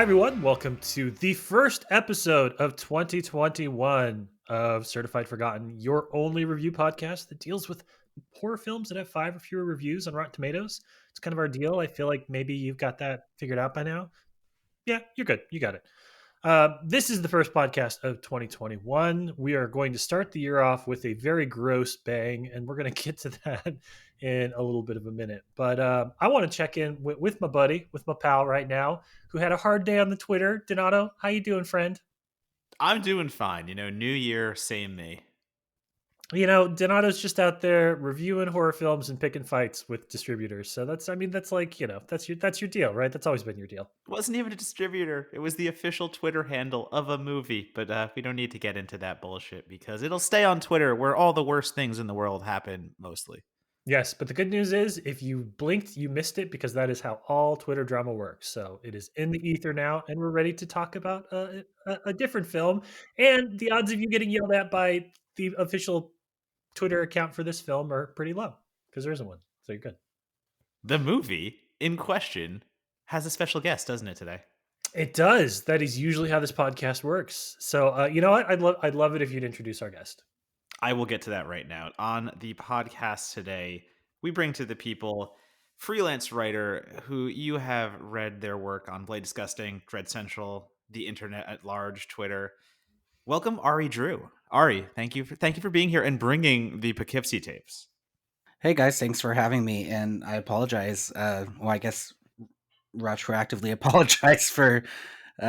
everyone. Welcome to the first episode of 2021 of Certified Forgotten, your only review podcast that deals with horror films that have 5 or fewer reviews on Rotten Tomatoes. It's kind of our deal. I feel like maybe you've got that figured out by now. Yeah, you're good. You got it. This is the first podcast of 2021. We are going to start the year off with a very gross bang, and we're going to get to that in a little bit of a minute. But I want to check in with my buddy, with my pal right now, who had a hard day on the Twitter. Donato, how you doing, friend? I'm doing fine. New year, same me. Donato's just out there reviewing horror films and picking fights with distributors. So that's like, that's your deal, right? That's always been your deal. Wasn't even a distributor. It was the official Twitter handle of a movie. But we don't need to get into that bullshit because it'll stay on Twitter where all the worst things in the world happen mostly. Yes, but the good news is if you blinked, you missed it because that is how all Twitter drama works. So it is in the ether now, and we're ready to talk about a different film. And the odds of you getting yelled at by the official Twitter account for this film are pretty low because there isn't one. So you're good. The movie in question has a special guest, doesn't it, today? It does. That is usually how this podcast works. So you know what? I'd love it if you'd introduce our guest. I will get to that right now. On the podcast today, we bring to the people freelance writer who you have read their work on Blade Disgusting, Dread Central, the internet at large, Twitter. Welcome, Ari Drew. Ari, thank you for being here and bringing the Poughkeepsie Tapes. Hey guys, thanks for having me, and I apologize. I guess retroactively apologize for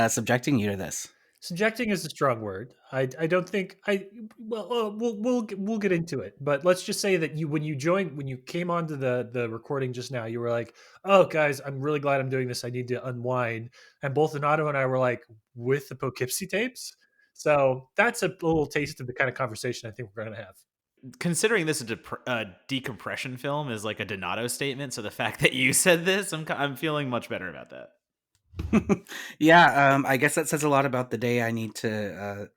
subjecting you to this. Subjecting is a strong word. I don't think I well we'll get into it, but let's just say that when you came onto the recording just now, you were like, "Oh guys, I'm really glad I'm doing this. I need to unwind." And both Donato and I were like, "With the Poughkeepsie tapes." So that's a little taste of the kind of conversation I think we're going to have. Considering this a decompression film is like a Donato statement, so the fact that you said this, I'm feeling much better about that. Yeah, I guess that says a lot about the day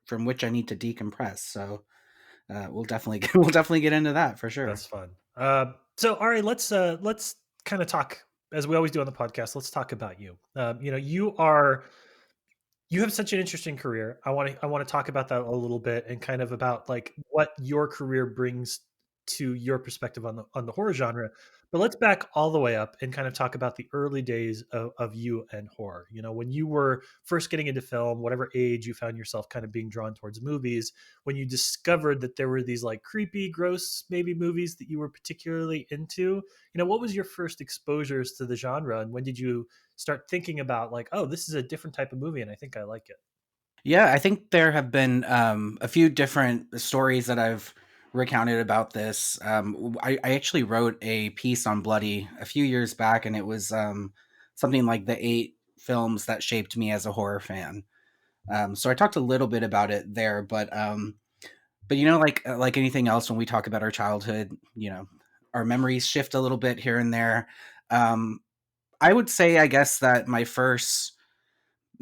from which I need to decompress. So we'll definitely we'll definitely get into that for sure. That's fun. So Ari, let's kind of talk as we always do on the podcast. Let's talk about you. You have such an interesting career. I want to talk about that a little bit and kind of about like what your career brings to your perspective on the horror genre. But let's back all the way up and kind of talk about the early days of you and horror. When you were first getting into film, whatever age you found yourself kind of being drawn towards movies, when you discovered that there were these like creepy, gross maybe movies that you were particularly into, what was your first exposures to the genre, and when did you start thinking about like, oh, this is a different type of movie and I think I like it? Yeah, I think there have been a few different stories that I've recounted about this. I actually wrote a piece on Bloody a few years back, and it was something like the 8 films that shaped me as a horror fan. So I talked a little bit about it there, but like anything else, when we talk about our childhood, our memories shift a little bit here and there. I would say, I guess, that my first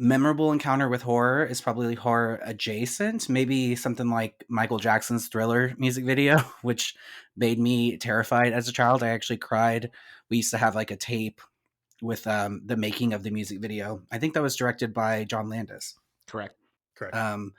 memorable encounter with horror is probably horror adjacent, maybe something like Michael Jackson's Thriller music video, which made me terrified as a child. I actually cried. We used to have like a tape with the making of the music video. I think that was directed by John Landis. Correct. Um,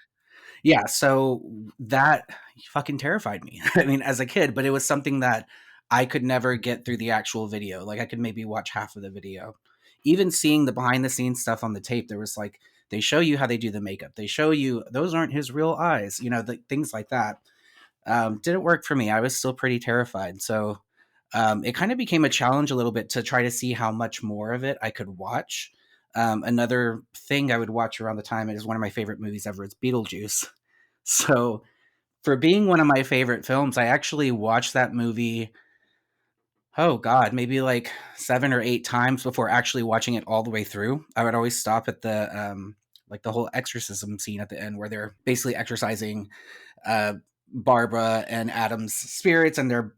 yeah, so that fucking terrified me. I mean, as a kid, but it was something that I could never get through the actual video. Like I could maybe watch half of the video. Even seeing the behind the scenes stuff on the tape, there was like, they show you how they do the makeup. They show you those aren't his real eyes, things like that. Didn't work for me. I was still pretty terrified. So it kind of became a challenge a little bit to try to see how much more of it I could watch. Another thing I would watch around the time is one of my favorite movies ever. It's Beetlejuice. So for being one of my favorite films, I actually watched that movie, oh God, maybe like 7 or 8 times before actually watching it all the way through. I would always stop at the whole exorcism scene at the end where they're basically exorcising Barbara and Adam's spirits, and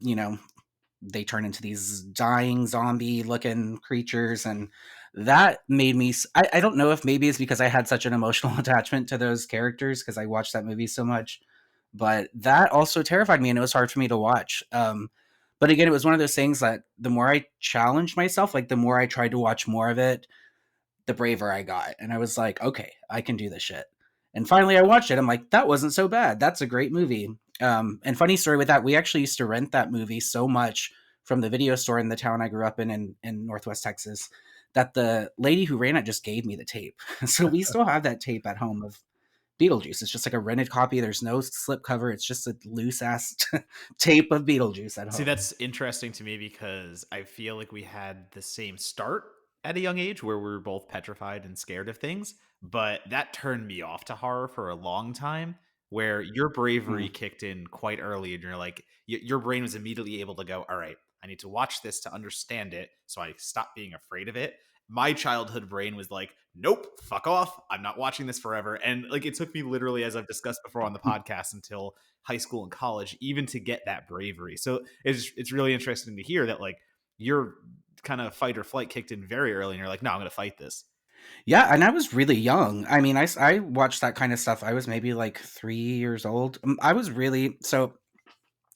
they turn into these dying zombie looking creatures. And that made me, I don't know if maybe it's because I had such an emotional attachment to those characters because I watched that movie so much, but that also terrified me and it was hard for me to watch. But again, it was one of those things that the more I challenged myself, like the more I tried to watch more of it, the braver I got. And I was like, okay, I can do this shit. And finally I watched it. I'm like, that wasn't so bad. That's a great movie. And funny story with that, we actually used to rent that movie so much from the video store in the town I grew up in Northwest Texas that the lady who ran it just gave me the tape. So we still have that tape at home of Beetlejuice. It's just like a rented copy. There's no slip cover. It's just a loose ass tape of Beetlejuice at See, home. that's interesting to me because I feel like we had the same start at a young age where we were both petrified and scared of things, but that turned me off to horror for a long time. Where your bravery Mm. kicked in quite early, and you're like, your brain was immediately able to go, all right, I need to watch this to understand it, so I stopped being afraid of it. My childhood brain was like, nope, fuck off, I'm not watching this forever. And like, it took me literally, as I've discussed before on the podcast, until high school and college even to get that bravery. So it's really interesting to hear that like your kind of fight or flight kicked in very early and you're like, no, I'm going to fight this. Yeah, and I was really young. I mean, I watched that kind of stuff. I was maybe like 3 years old. I was really so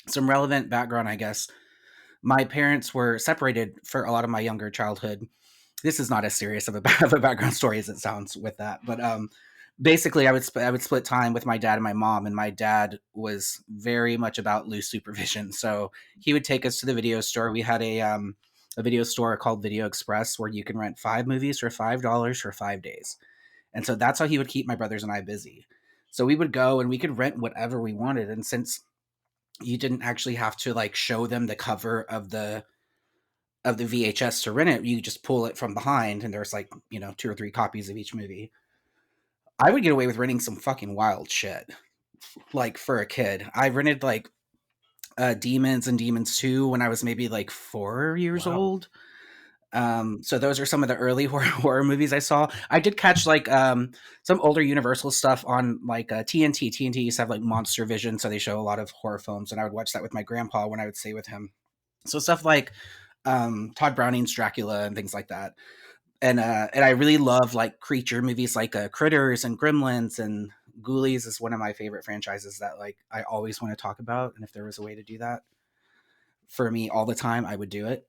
some relevant background, I guess. My parents were separated for a lot of my younger childhood. This is not as serious of a, of a background story as it sounds with that, but basically, I would split time with my dad and my mom, and my dad was very much about loose supervision. So he would take us to the video store. We had a video store called Video Express where you can rent 5 movies for $5 for 5 days. And so that's how he would keep my brothers and I busy. So we would go and we could rent whatever we wanted. And since you didn't actually have to like show them the cover of the VHS to rent it, you just pull it from behind and there's like, 2 or 3 copies of each movie. I would get away with renting some fucking wild shit. Like for a kid, I rented like Demons and Demons 2 when I was maybe like 4 years Wow. old. So those are some of the early horror movies I saw. I did catch like some older Universal stuff on like TNT. TNT used to have like Monster Vision, so they show a lot of horror films, and I would watch that with my grandpa when I would stay with him. So stuff like Todd Browning's Dracula and things like that. And I really love like creature movies like Critters and Gremlins, and Ghoulies is one of my favorite franchises that like I always want to talk about. And if there was a way to do that for me all the time, I would do it.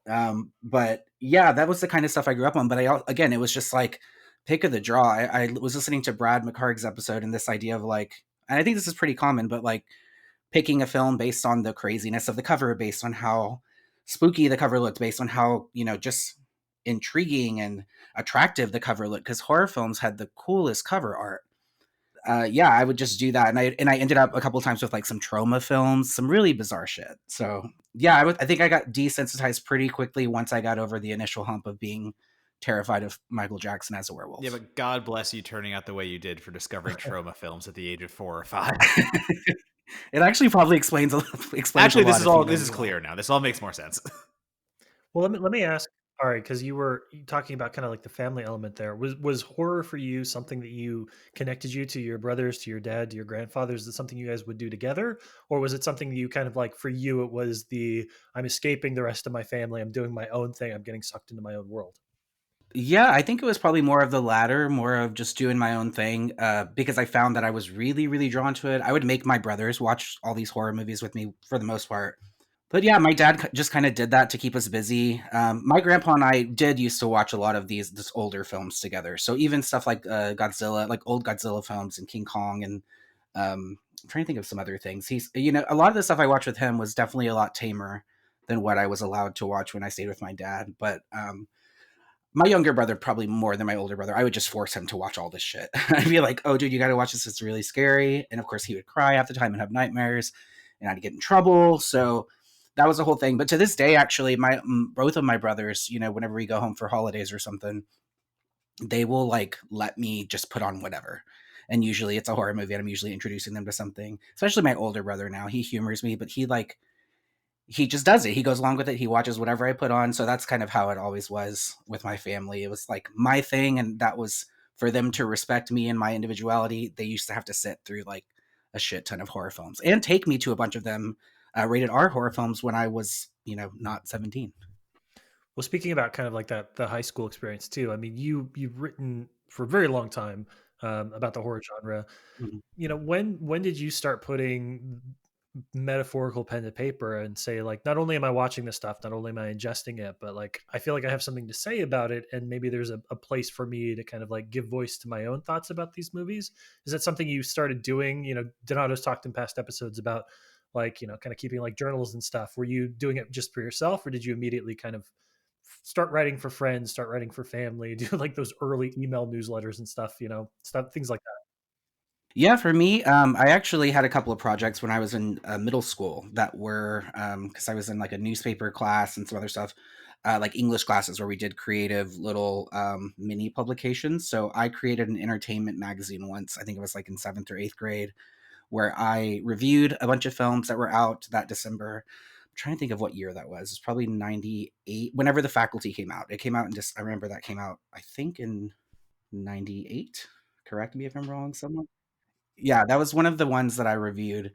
But yeah, that was the kind of stuff I grew up on. But again, it was just like pick of the draw. I was listening to Brad McHarg's episode, and this idea of like, and I think this is pretty common, but like picking a film based on the craziness of the cover, based on how spooky the cover looked, based on how, just intriguing and attractive the cover looked, because horror films had the coolest cover art. Yeah, I would just do that, and I ended up a couple times with like some trauma films, some really bizarre shit. So yeah, I think I got desensitized pretty quickly once I got over the initial hump of being terrified of Michael Jackson as a Yeah, werewolf. but God bless you turning out the way you did for discovering trauma films at the age of 4 or 5. It actually probably explains explains a Actually, this lot is if you all know this me is well. clear now. This all makes more sense. Well, let me ask. All right, because you were talking about kind of like the family element there. Was horror for you something that you connected you to your brothers, to your dad, to your grandfathers? Is it something you guys would do together, or was it something that you kind of like for you? It was the I'm escaping the rest of my family. I'm doing my own thing. I'm getting sucked into my own world. Yeah, I think it was probably more of the latter, more of just doing my own thing, because I found that I was really, really drawn to it. I would make my brothers watch all these horror movies with me for the most part. But yeah, my dad just kind of did that to keep us busy. My grandpa and I did used to watch a lot of this older films together. So even stuff like Godzilla, like old Godzilla films and King Kong, and I'm trying to think of some other things. He's, a lot of the stuff I watched with him was definitely a lot tamer than what I was allowed to watch when I stayed with my dad. But my younger brother, probably more than my older brother, I would just force him to watch all this shit. I'd be like, oh, dude, you got to watch this. It's really scary. And of course, he would cry half the time and have nightmares, and I'd get in trouble. So that was the whole thing. But to this day, actually, both of my brothers, whenever we go home for holidays or something, they will like let me just put on whatever. And usually it's a horror movie, and I'm usually introducing them to something. Especially my older brother now. He humors me, but he just does it. He goes along with it. He watches whatever I put on. So that's kind of how it always was with my family. It was like my thing, and that was for them to respect me and my individuality. They used to have to sit through like a shit ton of horror films and take me to a bunch of them, rated R horror films when I was, not 17. Well, speaking about kind of like that the high school experience too. I mean, you've written for a very long time about the horror genre. Mhm. When did you start putting metaphorical pen to paper and say, like, not only am I watching this stuff, not only am I ingesting it, but like I feel like I have something to say about it, and maybe there's a place for me to kind of like give voice to my own thoughts about these movies. Is that something you started doing? Donato's talked in past episodes about, like, kind of keeping like journals and stuff. Were you doing it just for yourself, or did you immediately kind of start writing for friends, start writing for family, do like those early email newsletters and stuff, stuff, things like that? Yeah, for me, I actually had a couple of projects when I was in middle school that were because I was in like a newspaper class and some other stuff, like English classes where we did creative little mini publications. So I created an entertainment magazine once. I think it was like in seventh or eighth grade, where I reviewed a bunch of films that were out that December. I'm trying to think of what year that was. It's probably 98, whenever The Faculty came out. It came out in just, I remember that came out, I think in 98. Correct me if I'm wrong, someone. Yeah, that was one of the ones that I reviewed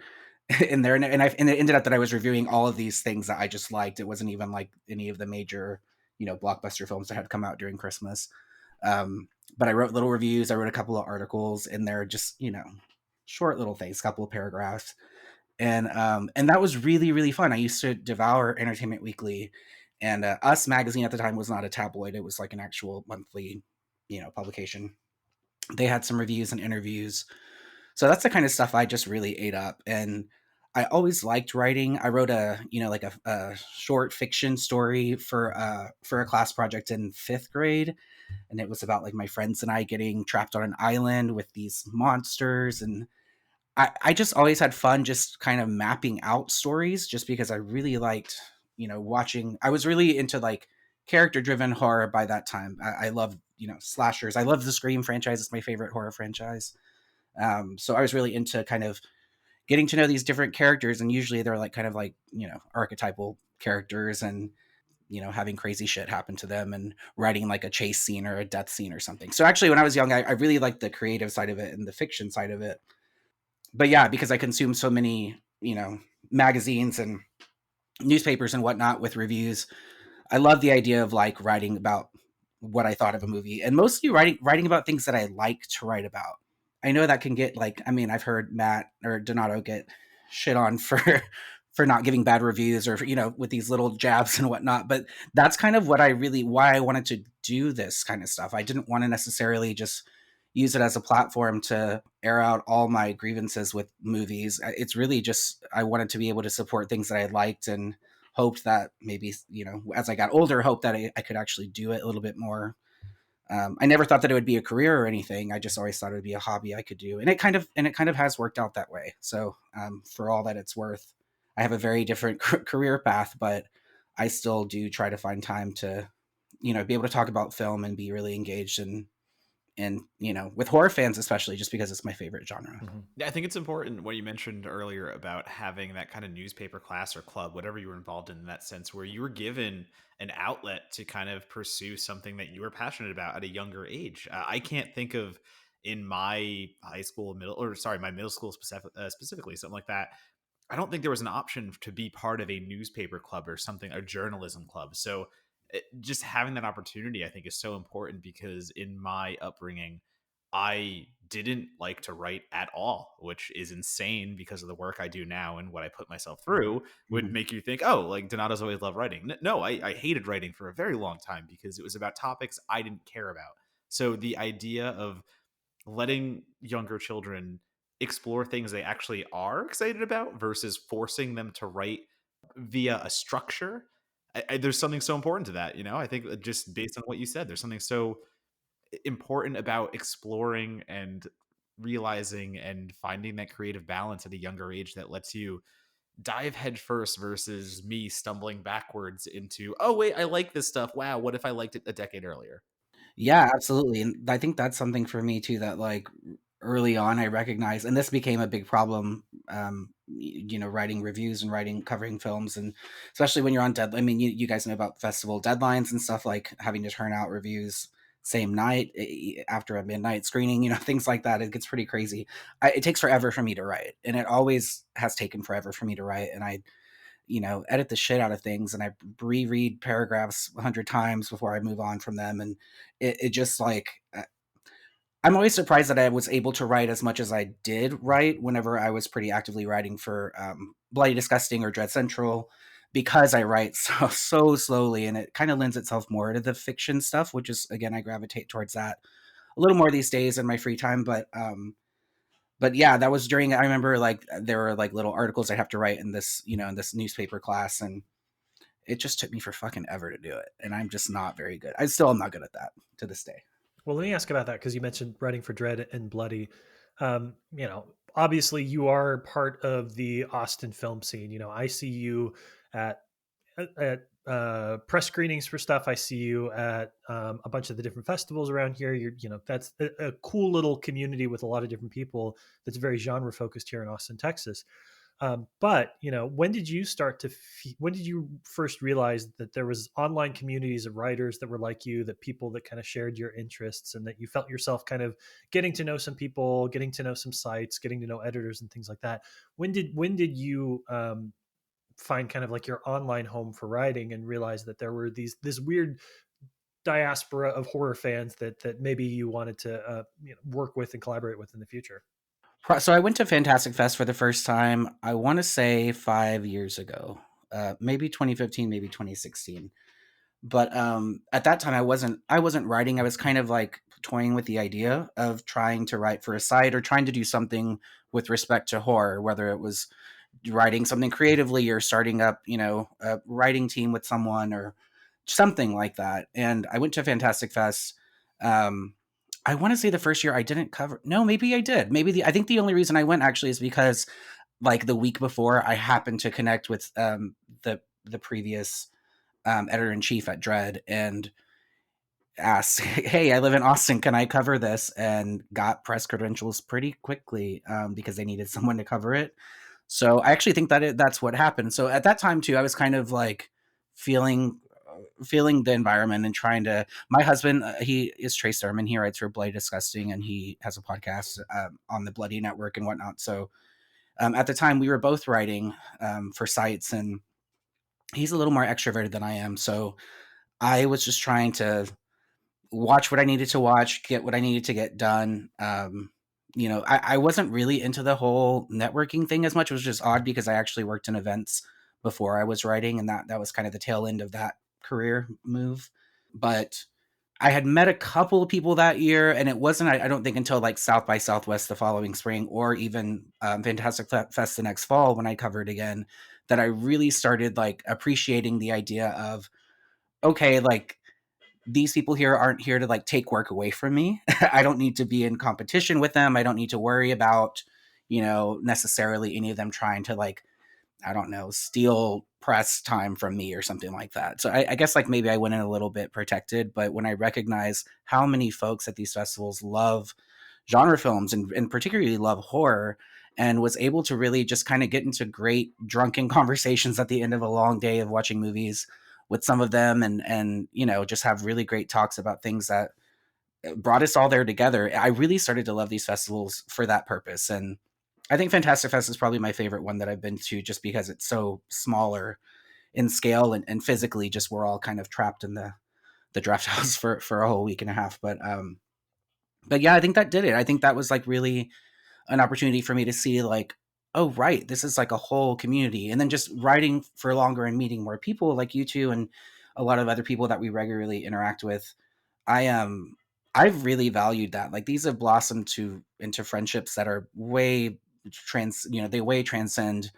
in there, and it ended up that I was reviewing all of these things that I just liked. It wasn't even like any of the major, blockbuster films that had come out during Christmas. But I wrote little reviews. I wrote a couple of articles in there, just short little things, a couple of paragraphs, and that was really really fun. I used to devour Entertainment Weekly, and Us magazine at the time was not a tabloid; it was like an actual monthly, publication. They had some reviews and interviews, so that's the kind of stuff I just really ate up. And I always liked writing. I wrote like a short fiction story for a class project in fifth grade, and it was about like my friends and I getting trapped on an island with these monsters. And I just always had fun just kind of mapping out stories, just because I really liked watching. I was really into like character driven horror by that time. I love slashers. I love the Scream franchise. It's my favorite horror franchise. So I was really into kind of getting to know these different characters, and usually they're like kind of like archetypal characters, and having crazy shit happen to them, and writing like a chase scene or a death scene or something. So actually, when I was young, I really liked the creative side of it and the fiction side of it. But yeah, because I consumed so many magazines and newspapers and whatnot with reviews, I love the idea of like writing about what I thought of a movie, and mostly writing about things that I like to write about. I know that can get like, I mean, I've heard Matt or Donato get shit on for for not giving bad reviews, or with these little jabs and whatnot, but that's kind of why I wanted to do this kind of stuff. I didn't want to necessarily just use it as a platform to air out all my grievances with movies. It's really just I wanted to be able to support things that I liked, and hoped that maybe as I got older, hoped that I could actually do it a little bit more. I never thought that it would be a career or anything. I just always thought it would be a hobby I could do, and it kind of has worked out that way. So for all that it's worth, I have a very different career path, but I still do try to find time to be able to talk about film and be really engaged and with horror fans, especially, just because it's my favorite genre. Mm-hmm. Yeah, I think it's important what you mentioned earlier about having that kind of newspaper class or club, whatever you were involved in that sense, where you were given an outlet to kind of pursue something that you were passionate about at a younger age. I can't think of in my high school, my middle school specifically, something like that. I don't think there was an option to be part of a newspaper club or something, a journalism club. So just having that opportunity, I think, is so important, because in my upbringing, I didn't like to write at all, which is insane because of the work I do now, and what I put myself through would Mhm. make you think, oh, like Donato's always loved writing. No, I hated writing for a very long time because it was about topics I didn't care about. So the idea of letting younger children explore things they actually are excited about versus forcing them to write via a structure, there's something so important to that. I think just based on what you said, there's something so important about exploring and realizing and finding that creative balance at a younger age that lets you dive headfirst versus me stumbling backwards into, oh wait, I like this stuff, wow, what if I liked it a decade earlier. Yeah, absolutely. And I think that's something for me too, that like early on I recognized, and this became a big problem, writing reviews and covering films, and especially when you're on dead. I mean, you guys know about festival deadlines and stuff, like having to turn out reviews same night, after a midnight screening, things like that. It gets pretty crazy. It takes forever for me to write, and it always has taken forever for me to write. And I edit the shit out of things, and I reread paragraphs 100 times before I move on from them. And it just like I'm always surprised that I was able to write as much as I did write whenever I was pretty actively writing for Bloody Disgusting or Dread Central, because I write so slowly, and it kind of lends itself more to the fiction stuff, which is, again, I gravitate towards that a little more these days in my free time. But yeah, that was during, I remember, like, there were like little articles I have to write in this, in this newspaper class, and it just took me for fucking ever to do it, and I'm just not very good. I still am not good at that to this day. Well, let me ask about that because you mentioned writing for Dread and Bloody. Obviously you are part of the Austin film scene. I see you at press screenings for stuff. I see you at a bunch of the different festivals around here. That's a cool little community with a lot of different people. That's very genre focused here in Austin, Texas. But when did you when did you first realize that there was online communities of writers that were like you, that people that kind of shared your interests, and that you felt yourself kind of getting to know some people, getting to know some sites, getting to know editors and things like that? When did you find kind of like your online home for writing, and realize that there were this weird diaspora of horror fans that maybe you wanted to work with and collaborate with in the future? So I went to Fantastic Fest for the first time, I want to say 5 years ago, maybe 2015, maybe 2016. But at that time, I wasn't writing. I was kind of like toying with the idea of trying to write for a site or trying to do something with respect to horror, whether it was writing something creatively or starting up, a writing team with someone or something like that. And I went to Fantastic Fest. Um, I want to say the first year I didn't cover. No, maybe I did. I think the only reason I went actually is because, like, the week before, I happened to connect with the previous editor in chief at Dread and asked, "Hey, I live in Austin. Can I cover this?" And got press credentials pretty quickly, because they needed someone to cover it. So I actually think that's what happened. So at that time too, I was kind of like feeling feeling the environment and trying to. My husband, he is Trey Sermon. He writes for Bloody Disgusting, and he has a podcast on the Bloody Network and whatnot. So at the time, we were both writing for sites, and he's a little more extroverted than I am. So I was just trying to watch what I needed to watch, get what I needed to get done. I wasn't really into the whole networking thing as much. It was just odd because I actually worked in events before I was writing, and that was kind of the tail end of that career move. But I had met a couple of people that year, and it wasn't, I don't think, until like South by Southwest the following spring, or even Fantastic Fest the next fall when I covered again, that I really started like appreciating the idea of, okay, like, these people here aren't here to like take work away from me. I don't need to be in competition with them. I don't need to worry about, necessarily any of them trying to, like, I don't know, steal press time from me or something like that. So I guess, like, maybe I went in a little bit protected, but when I recognize how many folks at these festivals love genre films and particularly love horror, and was able to really just kind of get into great drunken conversations at the end of a long day of watching movies with some of them, and just have really great talks about things that brought us all there together. I really started to love these festivals for that purpose. And I think Fantastic Fest is probably my favorite one that I've been to, just because it's so smaller in scale, and physically just we're all kind of trapped in the draft house for a whole week and a half. But yeah, I think that did it. I think that was like really an opportunity for me to see, like, oh right, this is like a whole community. And then just writing for longer and meeting more people like you two and a lot of other people that we regularly interact with. I've really valued that. Like, these have blossomed into friendships that are way they way transcend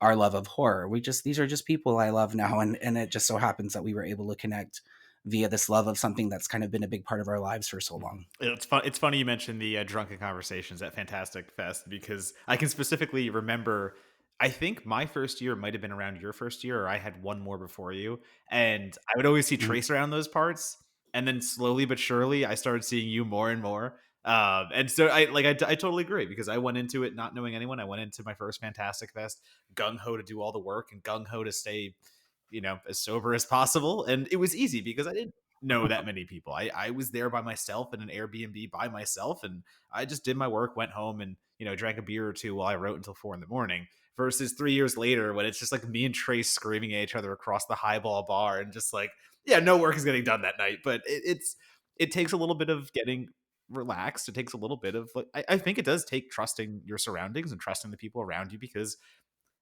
our love of horror. These are just people I love now, and it just so happens that we were able to connect via this love of something that's kind of been a big part of our lives for so long. It's fun. It's funny you mentioned the drunken conversations at Fantastic Fest, because I can specifically remember. I think my first year might have been around your first year, or I had one more before you, and I would always see Mhm. Trace around those parts, and then slowly but surely, I started seeing you more and more. And so I totally agree, because I went into it not knowing anyone. I went into my first Fantastic Fest gung ho to do all the work and gung ho to stay, as sober as possible, and it was easy because I didn't know that many people. I was there by myself in an Airbnb by myself, and I just did my work, went home, and drank a beer or two while I wrote until 4 in the morning. Versus 3 years later, when it's just like me and Trace screaming at each other across the highball bar, and just like, yeah, no work is getting done that night. But it takes a little bit of getting relaxed. It takes a little bit of like, I think it does take trusting your surroundings and trusting the people around you, because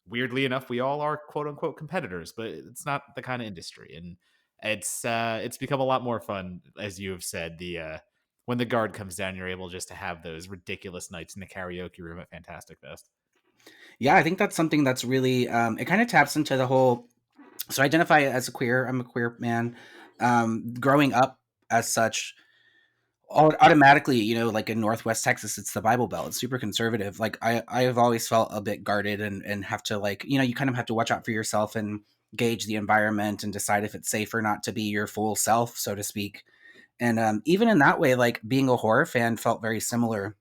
weirdly enough, we all are quote unquote competitors, but it's not the kind of industry. And it's become a lot more fun, as you have said. The when the guard comes down, you're able just to have those ridiculous nights in the karaoke room at Fantastic Fest. Yeah, I think that's something that's really it kind of taps into the whole. So I identify as a queer. I'm a queer man. Growing up as such, automatically, like in Northwest Texas, it's the Bible Belt. It's super conservative. Like I have always felt a bit guarded and have to, like, you kind of have to watch out for yourself and gauge the environment and decide if it's safe or not to be your full self, so to speak. And even in that way, like being a horror fan felt very similar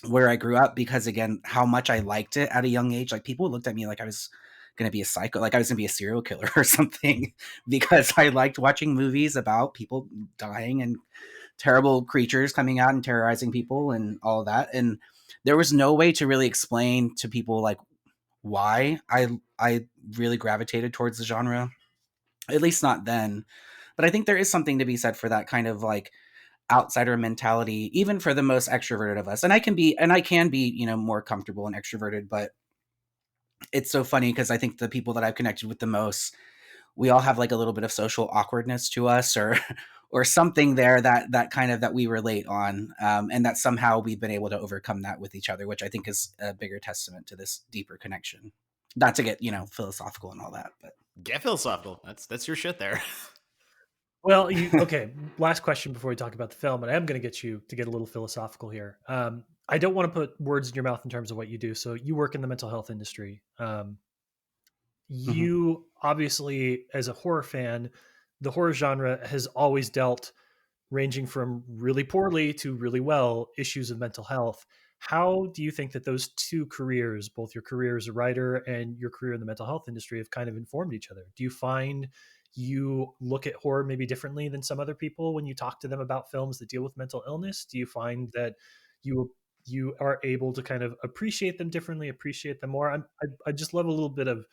where I grew up, because again, how much I liked it at a young age. Like people looked at me like I was going to be a psycho, like I was going to be a serial killer or something, because I liked watching movies about people dying and terrible creatures coming out and terrorizing people and all of that. And there was no way to really explain to people like why I really gravitated towards the genre, at least not then. But I think there is something to be said for that kind of like outsider mentality, even for the most extroverted of us. And I can be, more comfortable and extroverted, but it's so funny because I think the people that I've connected with the most, we all have like a little bit of social awkwardness to us, or or something there that kind of that we relate on, and that somehow we've been able to overcome that with each other, which I think is a bigger testament to this deeper connection. Not to get philosophical and all that, but Get philosophical. That's your shit there. Well, okay. Last question before we talk about the film, and I am going to get you to get a little philosophical here. I don't want to put words in your mouth in terms of what you do. So you work in the mental health industry. mhm. You obviously, as a horror fan, the horror genre has always dealt, ranging from really poorly to really well, issues of mental health. How do you think that those two careers, both your career as a writer and your career in the mental health industry, have kind of informed each other? Do you find you look at horror maybe differently than some other people when you talk to them about films that deal with mental illness? Do you find that you are able to kind of appreciate them differently, appreciate them more? I just love a little bit of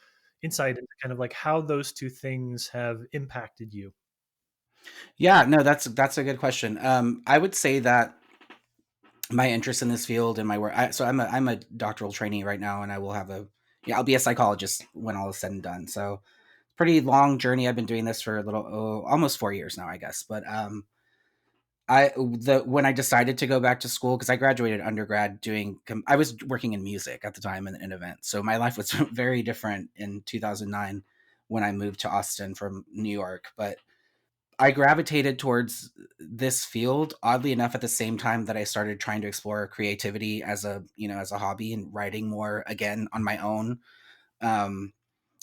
insight into kind of like how those two things have impacted you. Yeah, no, that's a good question. I would say that my interest in this field and my work. So I'm a doctoral trainee right now, and I will have a yeah, I'll be a psychologist when all is said and done. So pretty long journey. I've been doing this for a little, almost 4 years now, I guess. But when I decided to go back to school, because I graduated undergrad I was working in music at the time in events, so my life was very different in 2009 when I moved to Austin from New York. But I gravitated towards this field, oddly enough, at the same time that I started trying to explore creativity as a hobby and writing more again on my own. Um,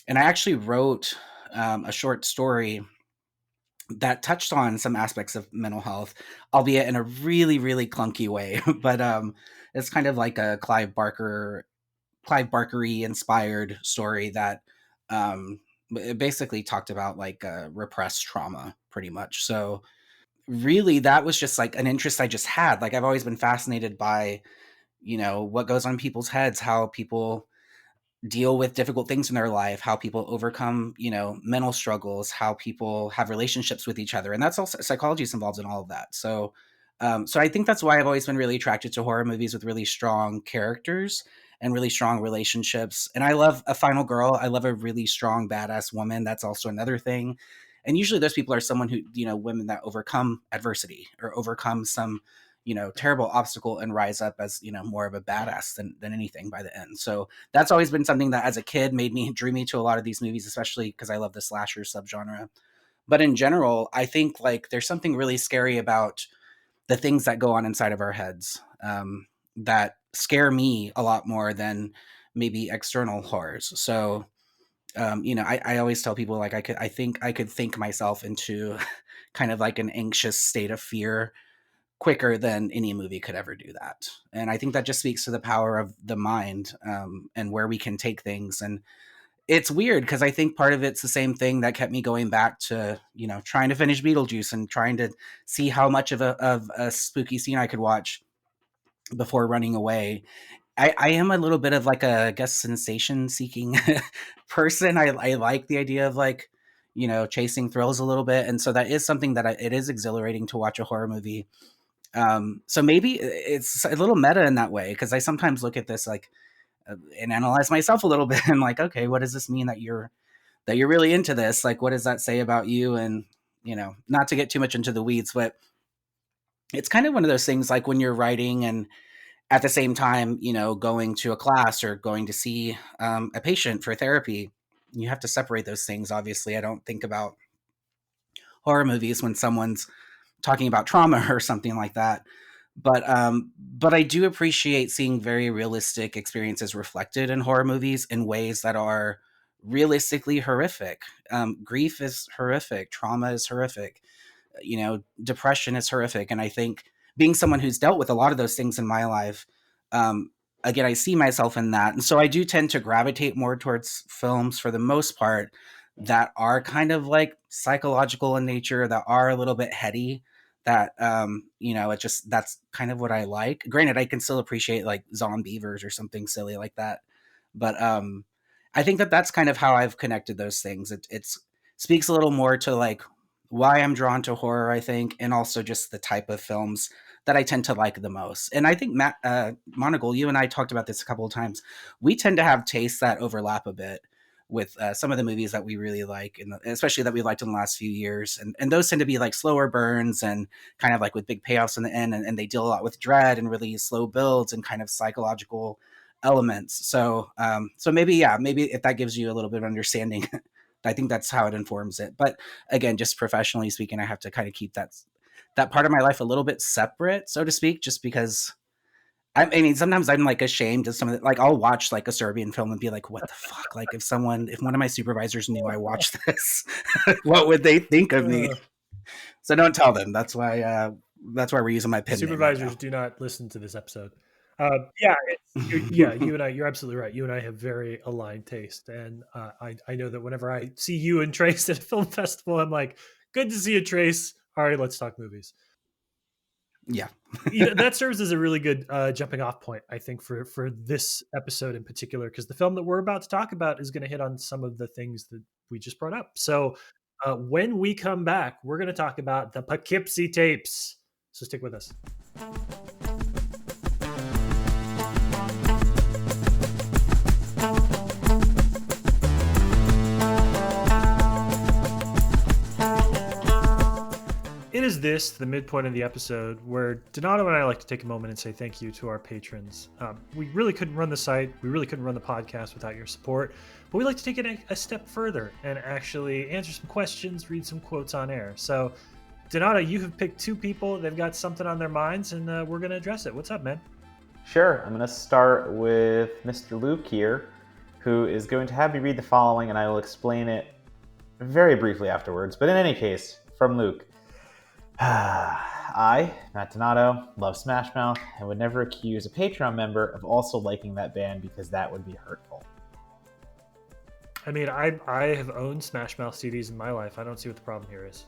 and I actually wrote a short story that touched on some aspects of mental health, albeit in a really, really clunky way. But it's kind of like a Clive Barkery inspired story that it basically talked about like repressed trauma, pretty much. So really, that was just like an interest I just had. Like I've always been fascinated by what goes on in people's heads, how people deal with difficult things in their life, how people overcome, mental struggles, how people have relationships with each other. And that's also psychology is involved in all of that. So I think that's why I've always been really attracted to horror movies with really strong characters and really strong relationships. And I love a final girl. I love a really strong, badass woman. That's also another thing. And usually those people are someone who, women that overcome adversity or overcome some, terrible obstacle and rise up as, more of a badass than anything by the end. So that's always been something that as a kid drew me to a lot of these movies, especially because I love the slasher subgenre. But in general, I think like there's something really scary about the things that go on inside of our heads, that scare me a lot more than maybe external horrors. So I always tell people like I could think myself into kind of like an anxious state of fear quicker than any movie could ever do that. And I think that just speaks to the power of the mind, and where we can take things. And it's weird because I think part of it's the same thing that kept me going back to, trying to finish Beetlejuice and trying to see how much of a spooky scene I could watch before running away. I am a little bit of like a, I guess, sensation seeking person. I like the idea of like, chasing thrills a little bit. And so that is something that it is exhilarating to watch a horror movie. So maybe it's a little meta in that way, because I sometimes look at this like and analyze myself a little bit and like, okay, what does this mean that you're really into this? Like, what does that say about you? And not to get too much into the weeds, but it's kind of one of those things like when you're writing and at the same time, going to a class or going to see a patient for therapy, you have to separate those things. Obviously, I don't think about horror movies when someone's talking about trauma or something like that. But I do appreciate seeing very realistic experiences reflected in horror movies in ways that are realistically horrific. Grief is horrific. Trauma is horrific. Depression is horrific. And I think being someone who's dealt with a lot of those things in my life, um, again, I see myself in that. And so I do tend to gravitate more towards films for the most part that are kind of like psychological in nature, that are a little bit heady, that, that's kind of what I like. Granted, I can still appreciate like Zombievers or something silly like that. But I think that that's kind of how I've connected those things. It's speaks a little more to like why I'm drawn to horror, I think, and also just the type of films that I tend to like the most. And I think Matt Monagle, you and I talked about this a couple of times. We tend to have tastes that overlap a bit with some of the movies that we really like, and especially that we liked in the last few years. And those tend to be like slower burns and kind of like with big payoffs in the end. And they deal a lot with dread and really slow builds and kind of psychological elements. So maybe, yeah, maybe if that gives you a little bit of understanding, I think that's how it informs it. But again, just professionally speaking, I have to kind of keep that part of my life a little bit separate, so to speak, just because I mean, sometimes I'm like ashamed of some of the, like I'll watch like a Serbian film and be like, what the fuck? Like if one of my supervisors knew I watched this, what would they think of me? So don't tell them. That's why we're using my pen name right Supervisors do not listen to this episode. Yeah, now. you and I, you're absolutely right. You and I have very aligned taste, and I know that whenever I see you and Trace at a film festival, I'm like, good to see you, Trace. All right, let's talk movies. Yeah. That serves as a really good jumping off point, I think, for this episode in particular, because the film that we're about to talk about is going to hit on some of the things that we just brought up. So when we come back, we're going to talk about the Poughkeepsie Tapes. So stick with us. It is the midpoint of the episode, where Donato and I like to take a moment and say thank you to our patrons. We really couldn't run the site, we really couldn't run the podcast without your support, but we like to take it a step further and actually answer some questions, read some quotes on air. So, Donato, you have picked two people, they've got something on their minds, and we're going to address it. What's up, man? Sure, I'm going to start with Mr. Luke here, who is going to have me read the following, and I will explain it very briefly afterwards. But in any case, from Luke. I, Matt Donato, love Smash Mouth and would never accuse a Patreon member of also liking that band because that would be hurtful. I mean, I have owned Smash Mouth CDs in my life. I don't see what the problem here is.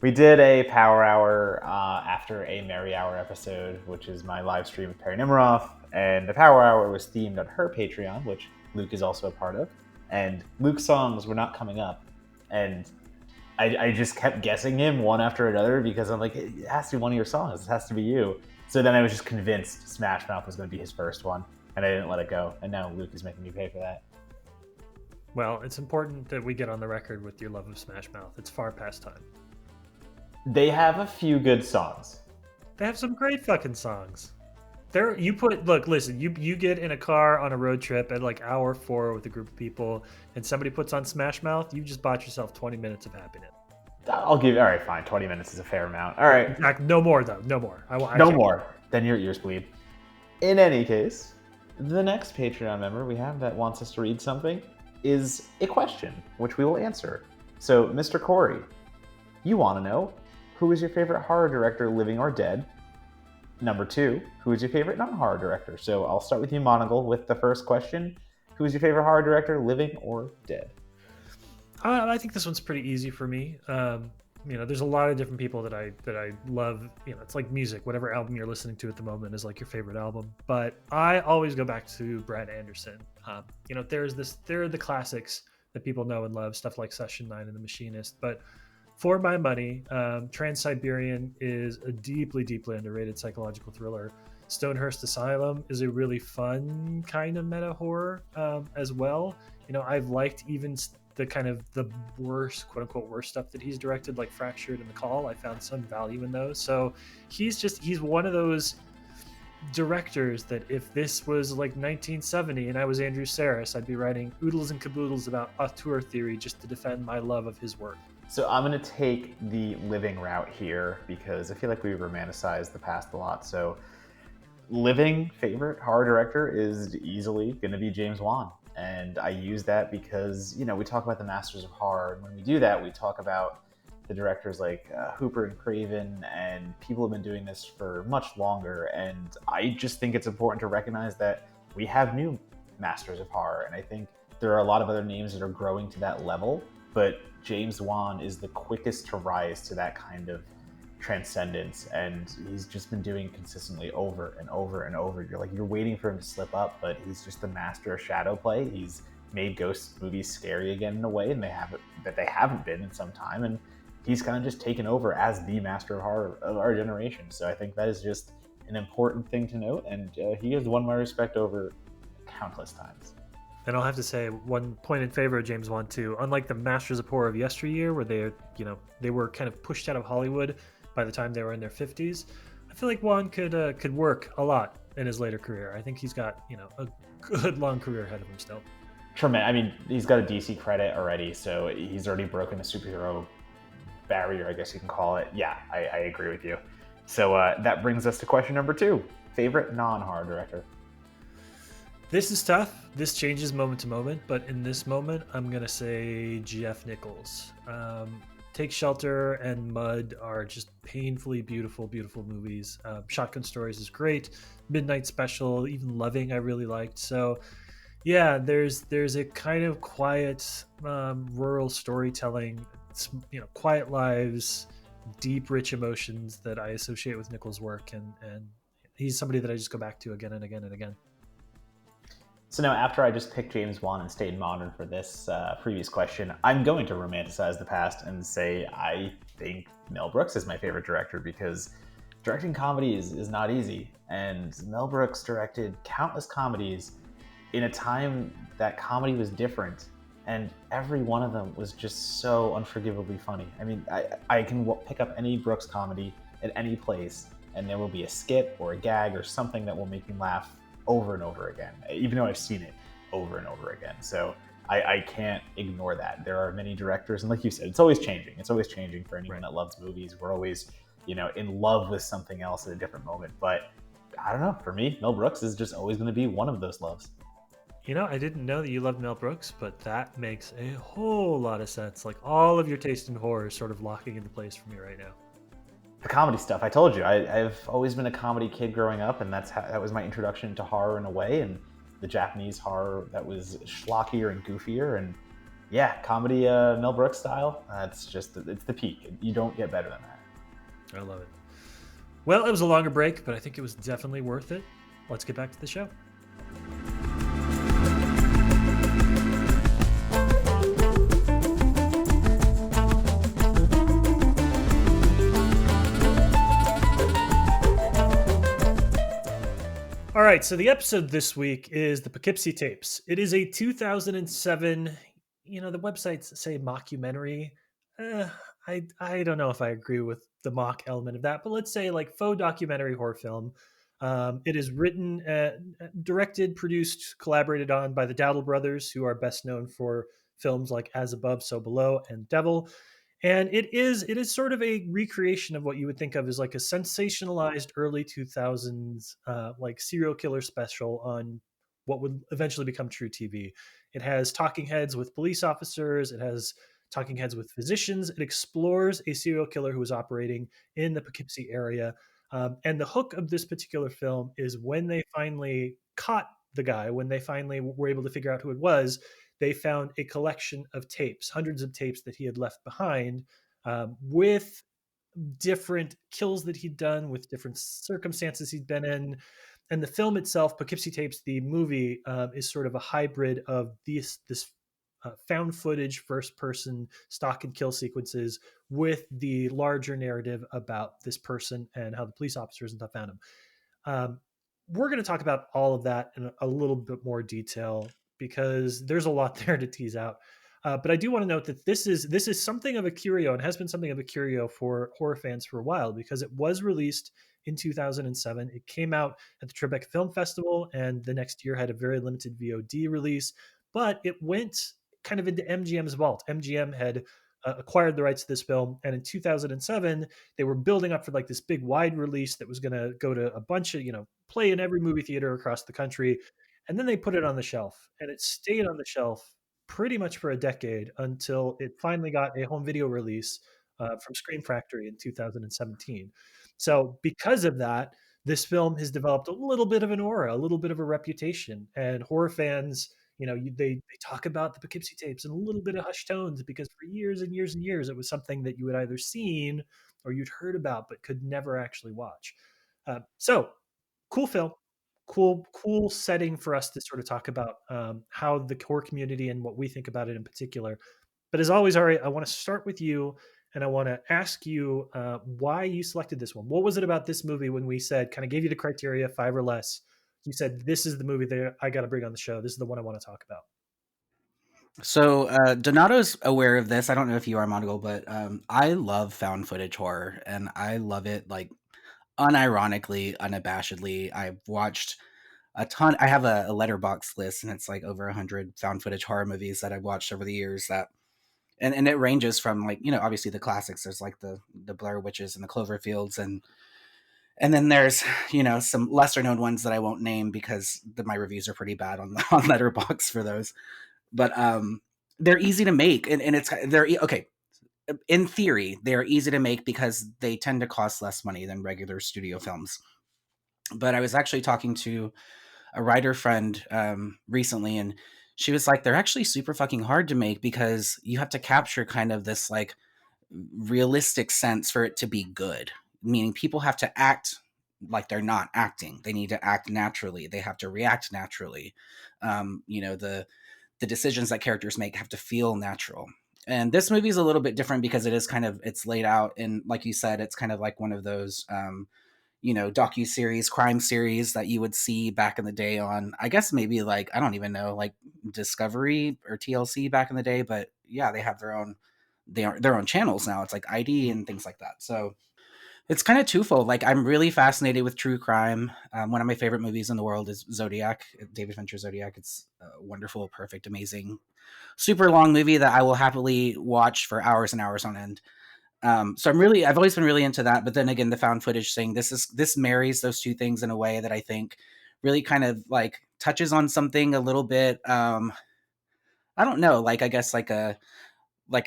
We did a Power Hour after a Merry Hour episode, which is my live stream with Perry Nemiroff, and the Power Hour was themed on her Patreon, which Luke is also a part of, and Luke's songs were not coming up, and I just kept guessing him one after another because I'm like, it has to be one of your songs. It has to be you. So then I was just convinced Smash Mouth was going to be his first one, and I didn't let it go. And now Luke is making me pay for that. Well, it's important that we get on the record with your love of Smash Mouth. It's far past time. They have a few good songs. They have some great fucking songs. Listen, you get in a car on a road trip at like hour 4 with a group of people, and somebody puts on Smash Mouth, you just bought yourself 20 minutes of happiness. All right, fine. 20 minutes is a fair amount. All right. No more, though. No more. No more. Then your ears bleed. In any case, the next Patreon member we have that wants us to read something is a question, which we will answer. So, Mr. Corey, you want to know, who is your favorite horror director, living or dead? Number 2, who is your favorite non-horror director? So I'll start with you, Monagle, with the first question. Who is your favorite horror director, living or dead? I think this one's pretty easy for me. There's a lot of different people that I love. It's like music. Whatever album you're listening to at the moment is like your favorite album. But I always go back to Brad Anderson. There are the classics that people know and love, stuff like Session 9 and The Machinist. But for my money, Trans-Siberian is a deeply, deeply underrated psychological thriller. Stonehurst Asylum is a really fun kind of meta horror as well. I've liked even the kind of the worst, quote unquote, worst stuff that he's directed, like Fractured and The Call. I found some value in those. So he's one of those directors that if this was like 1970 and I was Andrew Sarris, I'd be writing oodles and caboodles about auteur theory just to defend my love of his work. So I'm going to take the living route here because I feel like we romanticize the past a lot. So living favorite horror director is easily going to be James Wan. And I use that because, we talk about the masters of horror. And when we do that, we talk about the directors like Hooper and Craven, and people have been doing this for much longer. And I just think it's important to recognize that we have new masters of horror. And I think there are a lot of other names that are growing to that level, but James Wan is the quickest to rise to that kind of transcendence, and he's just been doing it consistently over and over and over. You're waiting for him to slip up, but he's just the master of shadow play. He's made ghost movies scary again in a way, and they haven't been in some time, and he's kind of just taken over as the master of horror of our generation. So I think that is just an important thing to note, and he has won my respect over countless times. And I'll have to say one point in favor of James Wan too. Unlike the masters of horror of yesteryear, where they were kind of pushed out of Hollywood by the time they were in their 50s, I feel like Wan could work a lot in his later career. I think he's got a good long career ahead of him still. Tremendous. I mean, he's got a DC credit already, so he's already broken the superhero barrier, I guess you can call it. Yeah, I agree with you. So that brings us to question number 2. Favorite non-horror director? This is tough. This changes moment to moment, but in this moment, I'm going to say Jeff Nichols. Take Shelter and Mud are just painfully beautiful, beautiful movies. Shotgun Stories is great. Midnight Special, even Loving, I really liked. So, yeah, there's a kind of quiet, rural storytelling, quiet lives, deep, rich emotions that I associate with Nichols' work, and he's somebody that I just go back to again and again and again. So now, after I just picked James Wan and stayed modern for this previous question, I'm going to romanticize the past and say I think Mel Brooks is my favorite director, because directing comedy is not easy. And Mel Brooks directed countless comedies in a time that comedy was different. And every one of them was just so unforgivably funny. I mean, I can pick up any Brooks comedy at any place, and there will be a skit or a gag or something that will make me laugh over and over again, even though I've seen it over and over again. So I can't ignore that. There are many directors, and like you said, it's always changing. It's always changing for anyone that loves movies. We're always, in love with something else at a different moment. But I don't know, for me, Mel Brooks is just always going to be one of those loves. I didn't know that you loved Mel Brooks, but that makes a whole lot of sense. Like, all of your taste in horror is sort of locking into place for me right now. The comedy stuff, I told you, I've always been a comedy kid growing up, and that was my introduction to horror in a way, and the Japanese horror that was schlockier and goofier, and yeah, comedy Mel Brooks style, it's the peak. You don't get better than that. I love it. Well, it was a longer break, but I think it was definitely worth it. Let's get back to the show. All right, so the episode this week is the Poughkeepsie Tapes. It is a 2007, the websites say mockumentary. I don't know if I agree with the mock element of that, but let's say like faux documentary horror film. It is written, directed, produced, collaborated on by the Dowdle brothers, who are best known for films like As Above, So Below, and Devil. And it is sort of a recreation of what you would think of as like a sensationalized early 2000s like serial killer special on what would eventually become true TV. It has talking heads with police officers. It has talking heads with physicians. It explores a serial killer who was operating in the Poughkeepsie area. And the hook of this particular film is when they finally caught the guy, when they finally were able to figure out who it was, they found a collection of tapes, hundreds of tapes that he had left behind, with different kills that he'd done, with different circumstances he'd been in. And the film itself, Poughkeepsie Tapes, the movie, is sort of a hybrid of this found footage, first person stalk and kill sequences with the larger narrative about this person and how the police officers and stuff found him. Um, we're going to talk about all of that in a little bit more detail because there's a lot there to tease out. But I do want to note that this is something of a curio and has been something of a curio for horror fans for a while because it was released in 2007. It came out at the Tribeca Film Festival, and the next year had a very limited VOD release. But it went kind of into MGM's vault. MGM had acquired the rights to this film, and in 2007 they were building up for like this big wide release that was going to go to a bunch of play in every movie theater across the country, and then they put it on the shelf, and it stayed on the shelf pretty much for a decade until it finally got a home video release from Scream Factory in 2017. So because of that, this film has developed a little bit of an aura, a little bit of a reputation, and horror fans, they talk about the Poughkeepsie Tapes in a little bit of hushed tones because for years and years and years, it was something that you had either seen or you'd heard about but could never actually watch. So cool film, cool setting for us to sort of talk about how the core community and what we think about it in particular. But as always, Ari, I want to start with you, and I want to ask you why you selected this one. What was it about this movie when we said, kind of gave you the criteria, 5 or less? You said, this is the movie that I got to bring on the show. This is the one I want to talk about. So Donato's aware of this. I don't know if you are, Monaco, but I love found footage horror, and I love it like unironically, unabashedly. I've watched a ton. I have a letterbox list, and it's like over 100 found footage horror movies that I've watched over the years. That and it ranges from like obviously the classics. There's like the Blair Witches and the Cloverfields, and then there's some lesser known ones that I won't name because my reviews are pretty bad on on Letterbox for those. But they're easy to make, and they're okay. In theory, they're easy to make because they tend to cost less money than regular studio films. But I was actually talking to a writer friend recently, and she was like, they're actually super fucking hard to make because you have to capture kind of this like realistic sense for it to be good. Meaning people have to act like they're not acting. They need to act naturally. They have to react naturally. The decisions that characters make have to feel natural. And this movie is a little bit different because it is kind of, it's laid out, and like you said, it's kind of like one of those docu-series, crime series that you would see back in the day on, I guess maybe like, I don't even know, like Discovery or TLC back in the day, but yeah, they have their own channels now. It's like ID and things like that. So it's kind of twofold. Like I'm really fascinated with true crime. One of my favorite movies in the world is Zodiac, David Fincher's Zodiac. It's a wonderful, perfect, amazing, super long movie that I will happily watch for hours and hours on end. So I've always been really into that. But then again, the found footage thing, this marries those two things in a way that I think really kind of like touches on something a little bit. I don't know, like I guess like a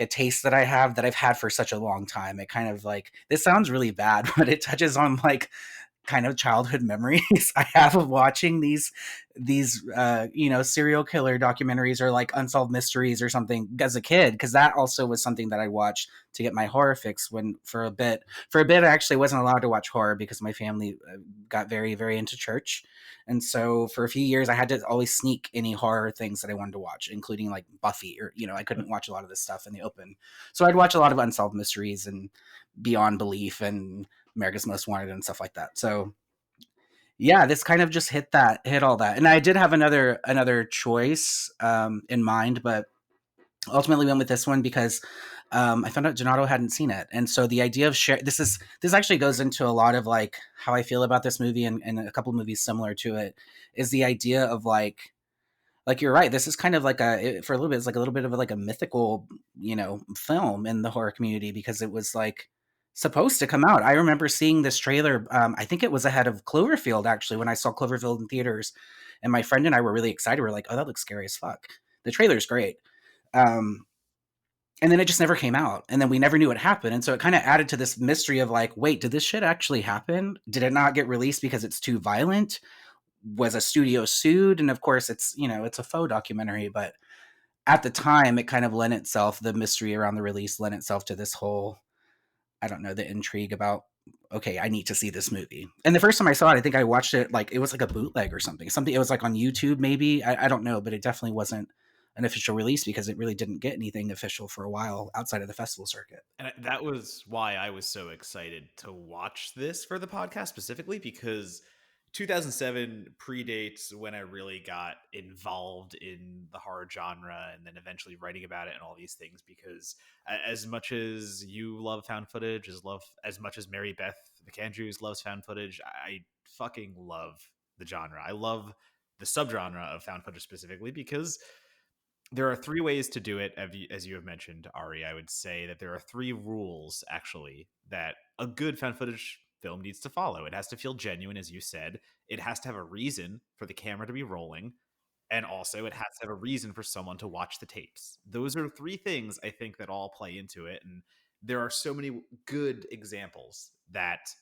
taste that I have that I've had for such a long time. It kind of like, this sounds really bad, but it touches on like kind of childhood memories I have of watching these serial killer documentaries or like unsolved mysteries or something as a kid, because that also was something that I watched to get my horror fix. When for a bit I actually wasn't allowed to watch horror because my family got very, very into church, and so for a few years I had to always sneak any horror things that I wanted to watch, including like Buffy, or I couldn't watch a lot of this stuff in the open, so I'd watch a lot of unsolved mysteries and Beyond Belief and America's Most Wanted and stuff like that. So yeah, this kind of just hit all that. And I did have another choice in mind, but ultimately went with this one because I found out Donato hadn't seen it. And so the idea of this actually goes into a lot of like how I feel about this movie, and a couple of movies similar to it, is the idea of like you're right. This is kind of like for a little bit, it's like a little bit of like a mythical, film in the horror community, because it was like supposed to come out. I remember seeing this trailer. I think it was ahead of Cloverfield, actually, when I saw Cloverfield in theaters, and my friend and I were really excited. We're like, oh, that looks scary as fuck. The trailer's great. And then it just never came out. And then we never knew what happened. And so it kind of added to this mystery of like, wait, did this shit actually happen? Did it not get released because it's too violent? Was a studio sued? And of course it's a faux documentary, but at the time it kind of the mystery around the release lent itself to this whole, I don't know, the intrigue about, okay, I need to see this movie. And the first time I saw it, I think I watched it like it was like a bootleg or something. It was like on YouTube maybe. I don't know, but it definitely wasn't an official release because it really didn't get anything official for a while outside of the festival circuit. And that was why I was so excited to watch this for the podcast specifically, because 2007 predates when I really got involved in the horror genre and then eventually writing about it and all these things. Because as much as you love found footage, as much as Mary Beth McAndrews loves found footage, I fucking love the genre. I love the subgenre of found footage specifically because there are three ways to do it, as you have mentioned, Ari. I would say that there are three rules, actually, that a good found footage film needs to follow. It has to feel genuine, as you said. It has to have a reason for the camera to be rolling. And also, it has to have a reason for someone to watch the tapes. Those are three things I think that all play into it. And there are so many good examples that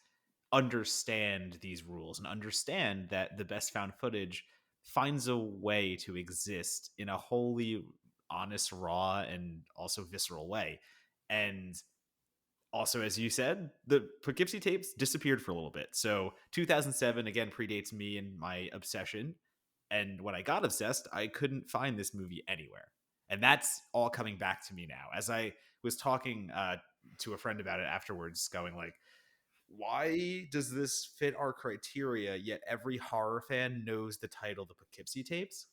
understand these rules and understand that the best found footage finds a way to exist in a wholly honest, raw, and also visceral way. And also, as you said, the Poughkeepsie tapes disappeared for a little bit. So 2007 again predates me and my obsession. And when I got obsessed, I couldn't find this movie anywhere. And that's all coming back to me now. As I was talking to a friend about it afterwards, going like, why does this fit our criteria, yet every horror fan knows the title, The Poughkeepsie Tapes?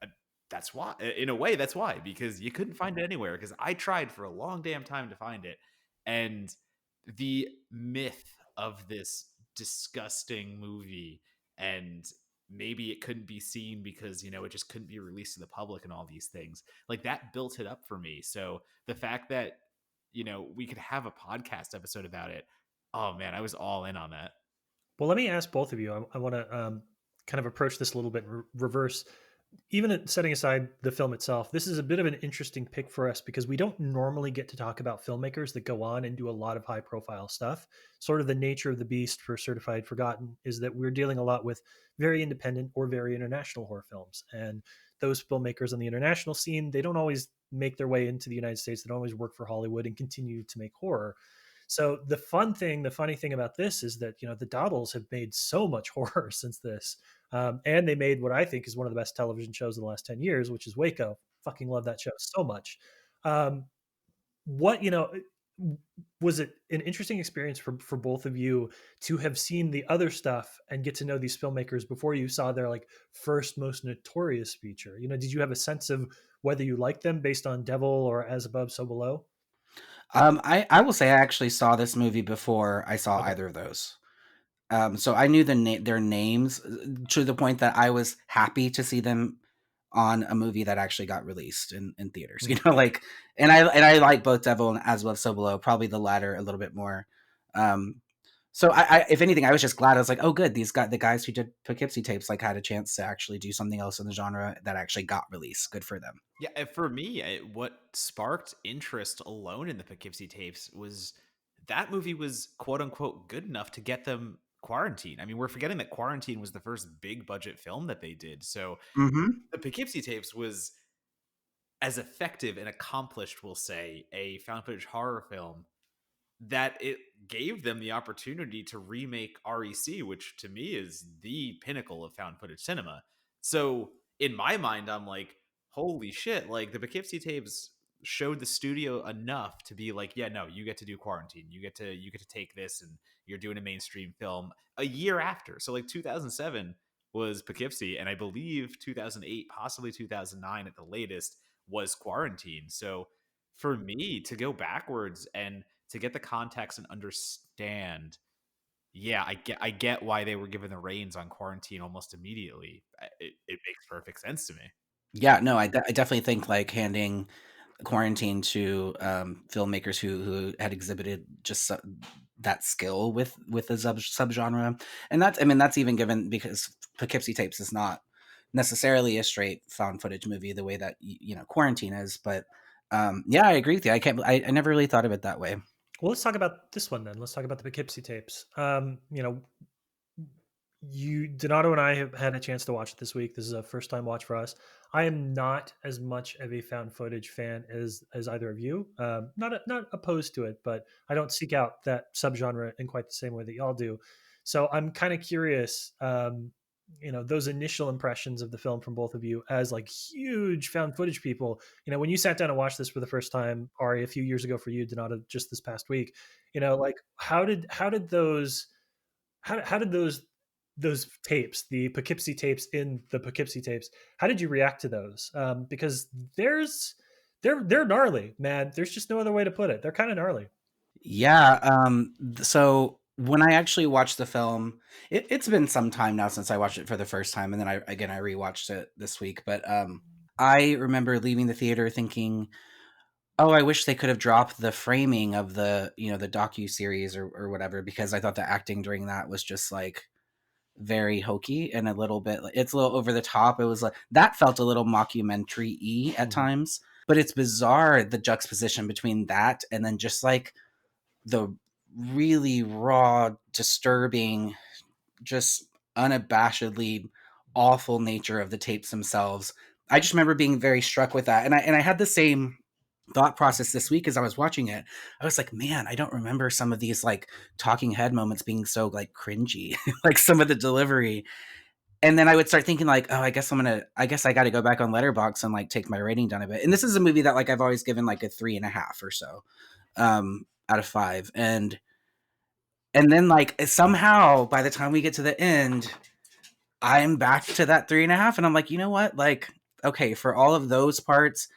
Uh, That's why. In a way, that's why, because you couldn't find it anywhere. Because I tried for a long damn time to find it. And the myth of this disgusting movie, and maybe it couldn't be seen because, it just couldn't be released to the public and all these things, like that built it up for me. So the fact that, we could have a podcast episode about it, oh man, I was all in on that. Well, let me ask both of you. I want to kind of approach this a little bit in reverse. Even setting aside the film itself, this is a bit of an interesting pick for us because we don't normally get to talk about filmmakers that go on and do a lot of high profile stuff. Sort of the nature of the beast for Certified Forgotten is that we're dealing a lot with very independent or very international horror films. And those filmmakers on the international scene, they don't always make their way into the United States. They don't always work for Hollywood and continue to make horror. So the funny thing about this is that the Doddles have made so much horror since this, and they made what I think is one of the best television shows in the last 10 years, which is Waco. Fucking love that show so much. Um, what was it an interesting experience for both of you to have seen the other stuff and get to know these filmmakers before you saw their like first most notorious feature? Did you have a sense of whether you liked them based on Devil or As Above, So Below? I will say I actually saw this movie before I saw Okay. either of those. So I knew their names to the point that I was happy to see them on a movie that actually got released in theaters. Hmm. Like, and I like both Devil and As Above So Below, probably the latter a little bit more. So if anything, I was just glad. I was like, oh, good, the guys who did Poughkeepsie Tapes like had a chance to actually do something else in the genre that actually got released. Good for them. Yeah, for me, what sparked interest alone in the Poughkeepsie tapes was that movie was quote unquote good enough to get them Quarantine. I mean, we're forgetting that Quarantine was the first big budget film that they did. So Mm-hmm. the Poughkeepsie tapes was as effective and accomplished, we'll say, a found footage horror film that it gave them the opportunity to remake REC, which to me is the pinnacle of found footage cinema. So in my mind, I'm like, holy shit, like the Poughkeepsie tapes showed the studio enough to be like, yeah, no, you get to do Quarantine. You get to take this and you're doing a mainstream film a year after. So like 2007 was Poughkeepsie, and I believe 2008, possibly 2009 at the latest, was Quarantine. So for me to go backwards and to get the context and understand, yeah, I get why they were given the reins on Quarantine almost immediately. It makes perfect sense to me. Yeah, no, I definitely think like handing Quarantine to filmmakers who had exhibited just that skill with the subgenre, and that's even given because Poughkeepsie Tapes is not necessarily a straight found footage movie the way that Quarantine is, but yeah, I agree with you. I never really thought of it that way. Well, let's talk about this one then. Let's talk about the Poughkeepsie tapes. Donato and I have had a chance to watch it this week. This is a first time watch for us. I am not as much of a found footage fan as either of you. Not opposed to it, but I don't seek out that subgenre in quite the same way that y'all do. So I'm kind of curious. those initial impressions of the film from both of you as like huge found footage people. When you sat down and watched this for the first time, Ari, a few years ago for you, Donata, just this past week, like how did those tapes, the Poughkeepsie tapes in the Poughkeepsie tapes, how did you react to those? Because they're gnarly, man. There's just no other way to put it. They're kind of gnarly. Yeah. So when I actually watched the film, it's been some time now since I watched it for the first time, and then I rewatched it this week. But I remember leaving the theater thinking, "Oh, I wish they could have dropped the framing of the docu series or whatever," because I thought the acting during that was just like very hokey and a little bit. It's a little over the top. It was like that felt a little mockumentary-y at Mhm. times. But it's bizarre the juxtaposition between that and then just like the really raw, disturbing, just unabashedly awful nature of the tapes themselves. I just remember being very struck with that. And I had the same thought process this week as I was watching it. I was like, man, I don't remember some of these like talking head moments being so like cringy, like some of the delivery. And then I would start thinking like, oh, I guess I got to go back on Letterbox and like take my rating down a bit. And this is a movie that like I've always given like a 3.5 or so out of 5. And then like somehow by the time we get to the end, I'm back to that 3.5, and I'm like, you know what? Like, okay, for all of those parts,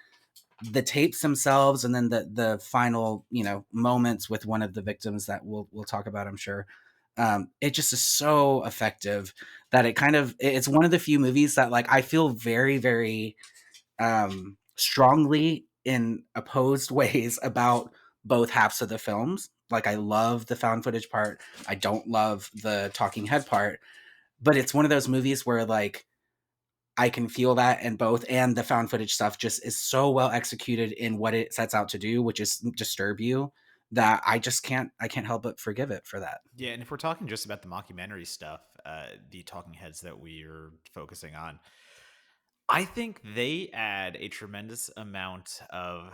the tapes themselves, and then the final moments with one of the victims that we'll talk about, I'm sure. It just is so effective that it's one of the few movies that like I feel very very strongly in opposed ways about both halves of the films. Like I love the found footage part. I don't love the talking head part. But it's one of those movies where like I can feel that in both, and the found footage stuff just is so well executed in what it sets out to do, which is disturb you, that I can't help but forgive it for that. Yeah, and if we're talking just about the mockumentary stuff, the talking heads that we are focusing on, I think they add a tremendous amount of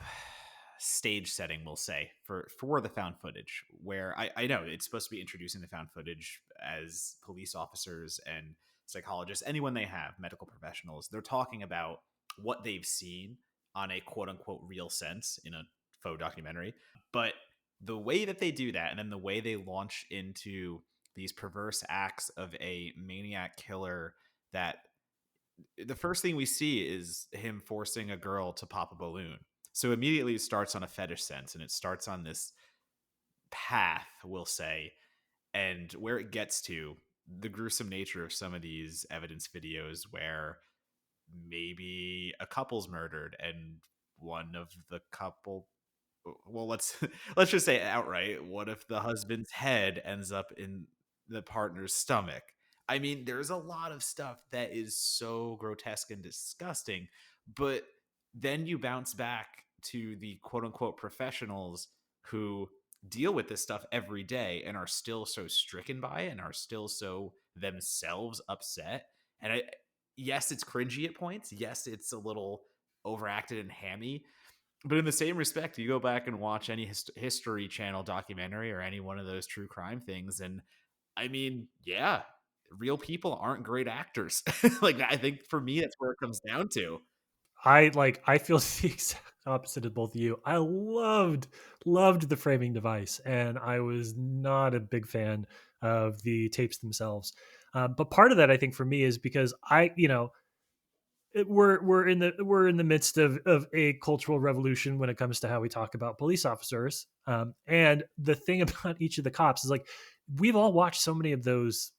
stage setting, we'll say, for the found footage. Where I know it's supposed to be introducing the found footage as police officers and psychologists, anyone they have, medical professionals, they're talking about what they've seen on a quote unquote real sense in a faux documentary. But the way that they do that, and then the way they launch into these perverse acts of a maniac killer, that the first thing we see is him forcing a girl to pop a balloon. So immediately it starts on a fetish sense, and it starts on this path, we'll say, and where it gets to, the gruesome nature of some of these evidence videos where maybe a couple's murdered and one of the couple, well, let's just say outright, what if the husband's head ends up in the partner's stomach? I mean, there's a lot of stuff that is so grotesque and disgusting, but then you bounce back to the quote unquote professionals who deal with this stuff every day and are still so stricken by it and are still so themselves upset. And yes, it's cringy at points. Yes, it's a little overacted and hammy, but in the same respect, you go back and watch any History Channel documentary or any one of those true crime things, and I mean, yeah, real people aren't great actors. Like I think for me, that's where it comes down to. I feel the exact opposite of both of you. I loved the framing device, and I was not a big fan of the tapes themselves. But part of that, I think, for me is because we're in the midst of a cultural revolution when it comes to how we talk about police officers. And the thing about each of the cops is like we've all watched so many of those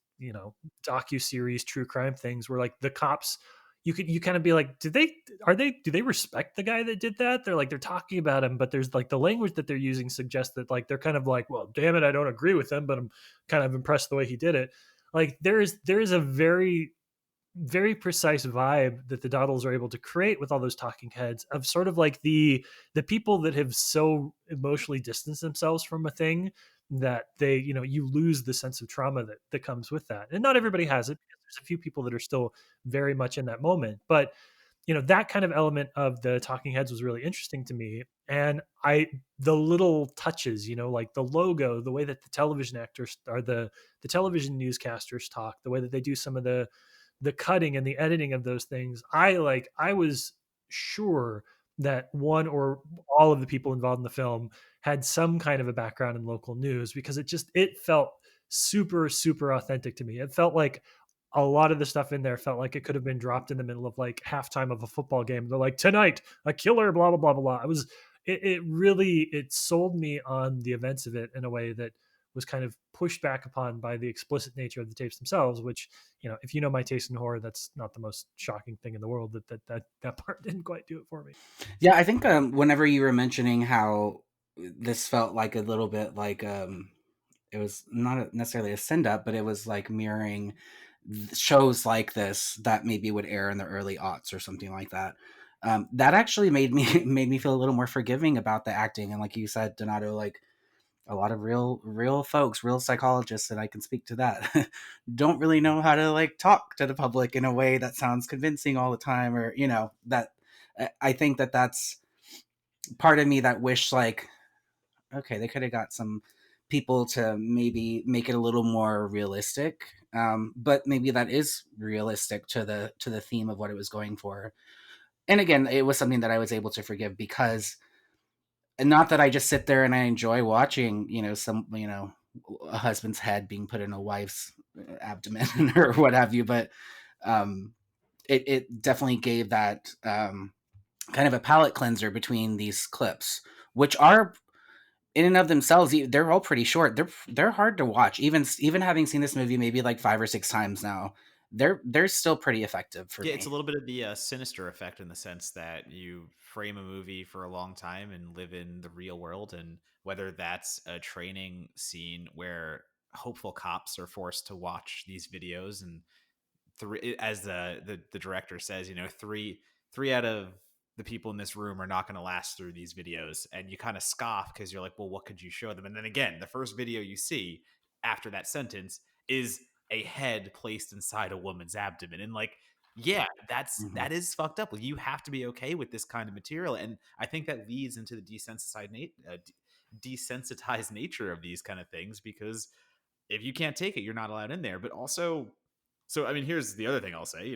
docu series, true crime things where like the cops, you kind of be like, do they respect the guy that did that? They're talking about him, but there's like the language that they're using suggests that like they're kind of like, well, damn it, I don't agree with him, but I'm kind of impressed the way he did it. Like there is a very precise vibe that the Doddles are able to create with all those talking heads of sort of like the people that have so emotionally distanced themselves from a thing that they you lose the sense of trauma that comes with that. And not everybody has it, because there's a few people that are still very much in that moment, but that kind of element of the talking heads was really interesting to me. And the little touches, like the logo, the way that the television actors, or the television newscasters talk, the way that they do some of the cutting and the editing of those things, I was sure that one or all of the people involved in the film had some kind of a background in local news, because it felt super super authentic to me. It felt like a lot of the stuff in there felt like it could have been dropped in the middle of like halftime of a football game. They're like, tonight a killer, blah blah blah blah blah. It really, it sold me on the events of it in a way that was kind of pushed back upon by the explicit nature of the tapes themselves, which, if you know my taste in horror, that's not the most shocking thing in the world. That part didn't quite do it for me. Yeah, I think whenever you were mentioning how this felt like a little bit like it was not necessarily a send up, but it was like mirroring shows like this that maybe would air in the early aughts or something like that. That actually made me made me feel a little more forgiving about the acting, and like you said, Donato, like a lot of real folks, real psychologists, and I can speak to that, don't really know how to like talk to the public in a way that sounds convincing all the time, or that I think that that's part of me that wish like, okay, they could have got some people to maybe make it a little more realistic, but maybe that is realistic to the theme of what it was going for. And again, it was something that I was able to forgive because, and not that I just sit there and I enjoy watching, a husband's head being put in a wife's abdomen or what have you, but um, it definitely gave that kind of a palate cleanser between these clips, which are in and of themselves, they're all pretty short. They're hard to watch. Even having seen this movie maybe like 5 or 6 times now, they're still pretty effective for Yeah, it's a me. little bit of the sinister effect in the sense that you frame a movie for a long time and live in the real world. And whether that's a training scene where hopeful cops are forced to watch these videos, and as the director says, three out of the people in this room are not going to last through these videos, and you kind of scoff because you're like, well, what could you show them? And then again, the first video you see after that sentence is a head placed inside a woman's abdomen, and like, yeah, Hmm. that is fucked up. You have to be okay with this kind of material, and I think that leads into the desensitized nature of these kind of things, because if you can't take it, you're not allowed in there. But also, so I mean, here's the other thing I'll say.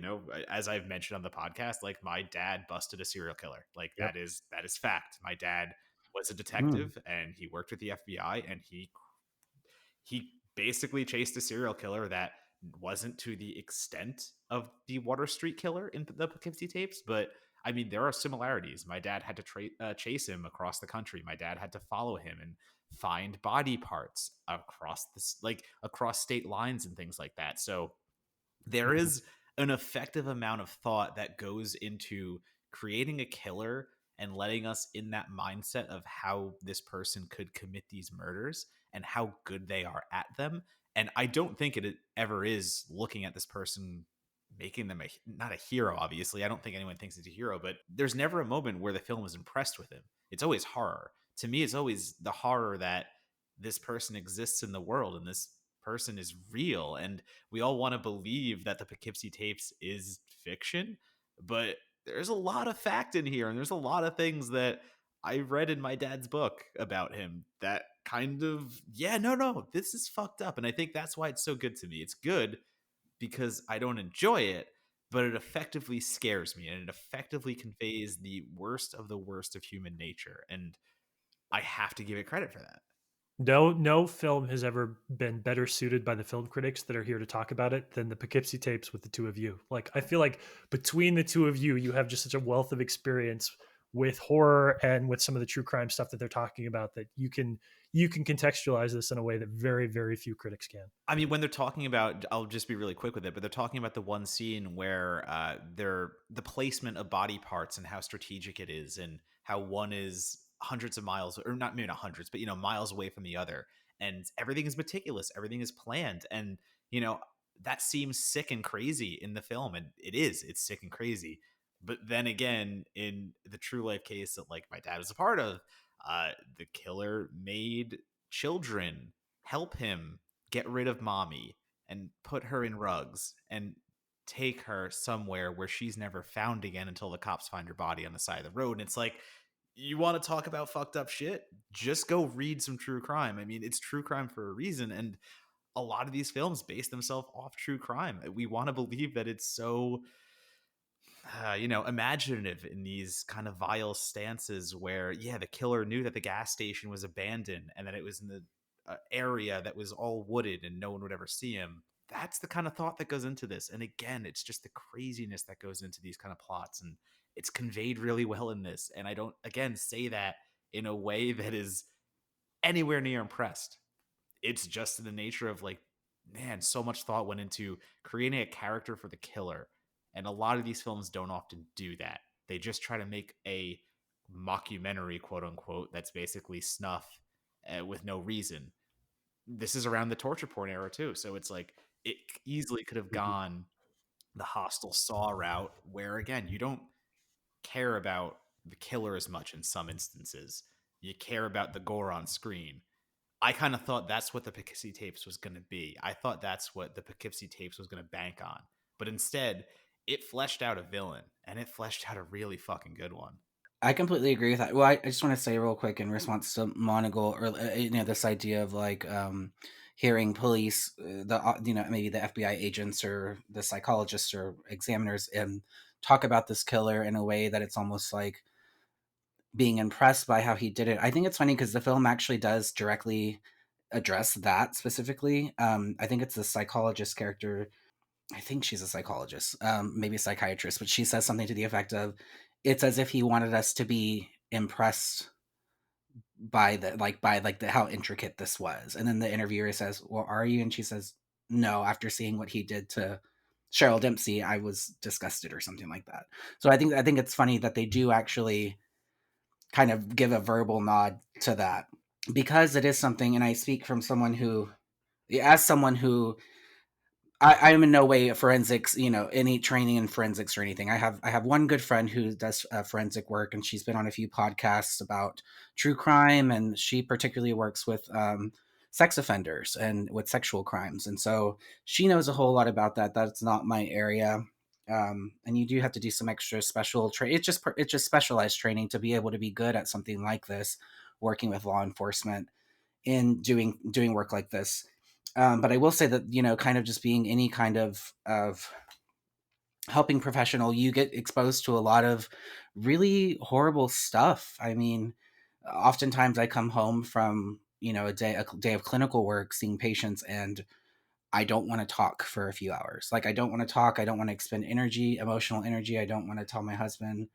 As I've mentioned on the podcast, like my dad busted a serial killer. Like Yep. that is fact. My dad was a Mm. detective and he worked with the FBI, and he basically chased a serial killer that wasn't to the extent of the Water Street killer in the Poughkeepsie tapes, but I mean, there are similarities. My dad had to chase him across the country. My dad had to follow him and find body parts across this, like across state lines and things like that. So there Mhm. is an effective amount of thought that goes into creating a killer and letting us in that mindset of how this person could commit these murders and how good they are at them. And I don't think it ever is looking at this person, making them not a hero. Obviously, I don't think anyone thinks he's a hero, but there's never a moment where the film is impressed with him. It's always horror. To me, it's always the horror that this person exists in the world and this person is real, and we all want to believe that the Poughkeepsie Tapes is fiction, but there's a lot of fact in here, and there's a lot of things that I read in my dad's book about him that kind of, yeah, no, this is fucked up. And I think that's why it's so good to me. It's good because I don't enjoy it, but it effectively scares me and it effectively conveys the worst of the worst of human nature. And I have to give it credit for that. No film has ever been better suited by the film critics that are here to talk about it than the Poughkeepsie Tapes with the two of you. Like, I feel like between the two of you, you have just such a wealth of experience with horror and with some of the true crime stuff that they're talking about, that you can contextualize this in a way that very very few critics can. I mean, when they're talking about, I'll just be really quick with it, but they're talking about the one scene where they're the placement of body parts and how strategic it is, and how one is hundreds of miles, or not maybe not hundreds, but miles away from the other, and everything is meticulous, everything is planned, and you know that seems sick and crazy in the film, and it's sick and crazy. But then again, in the true life case that like my dad was a part of, the killer made children help him get rid of mommy and put her in rugs and take her somewhere where she's never found again until the cops find her body on the side of the road. And it's like, you want to talk about fucked up shit? Just go read some true crime. I mean, it's true crime for a reason. And a lot of these films base themselves off true crime. We want to believe that it's so imaginative in these kind of vile stances where, yeah, the killer knew that the gas station was abandoned and that it was in the area that was all wooded and no one would ever see him. That's the kind of thought that goes into this. And again, it's just the craziness that goes into these kind of plots. And it's conveyed really well in this. And I don't, again, say that in a way that is anywhere near impressed. It's just in the nature of like, man, so much thought went into creating a character for the killer. And a lot of these films don't often do that. They just try to make a mockumentary, quote unquote, that's basically snuff with no reason. This is around the torture porn era too. So it's like it easily could have Mhm. gone the Hostel Saw route, where again, you don't care about the killer as much in some instances. You care about the gore on screen. I kind of thought that's what the Poughkeepsie Tapes was going to be. I thought that's what the Poughkeepsie Tapes was going to bank on. But instead, it fleshed out a villain, and it fleshed out a really fucking good one. I completely agree with that. Well, I just want to say real quick in response to Monagle, or this idea of like hearing police, maybe the FBI agents or the psychologists or examiners, talk about this killer in a way that it's almost like being impressed by how he did it. I think it's funny because the film actually does directly address that specifically. I think it's the psychologist character. I think she's a psychologist, maybe a psychiatrist, but she says something to the effect of, "It's as if he wanted us to be impressed by the how intricate this was." And then the interviewer says, "Well, are you?" And she says, "No. After seeing what he did to Cheryl Dempsey, I was disgusted," or something like that. So I think it's funny that they do actually kind of give a verbal nod to that, because it is something. And I speak from someone who, as someone who, I'm in no way a forensics, any training in forensics or anything. I have one good friend who does forensic work, and she's been on a few podcasts about true crime, and she particularly works with sex offenders and with sexual crimes, and so she knows a whole lot about that. That's not my area, and you do have to do some extra special training. It's just specialized training to be able to be good at something like this, working with law enforcement in doing work like this. But I will say that, kind of just being any kind of helping professional, you get exposed to a lot of really horrible stuff. I mean, oftentimes I come home from, a day of clinical work, seeing patients, and I don't want to talk for a few hours. Like, I don't want to talk. I don't want to expend energy, emotional energy. I don't want to tell my husband,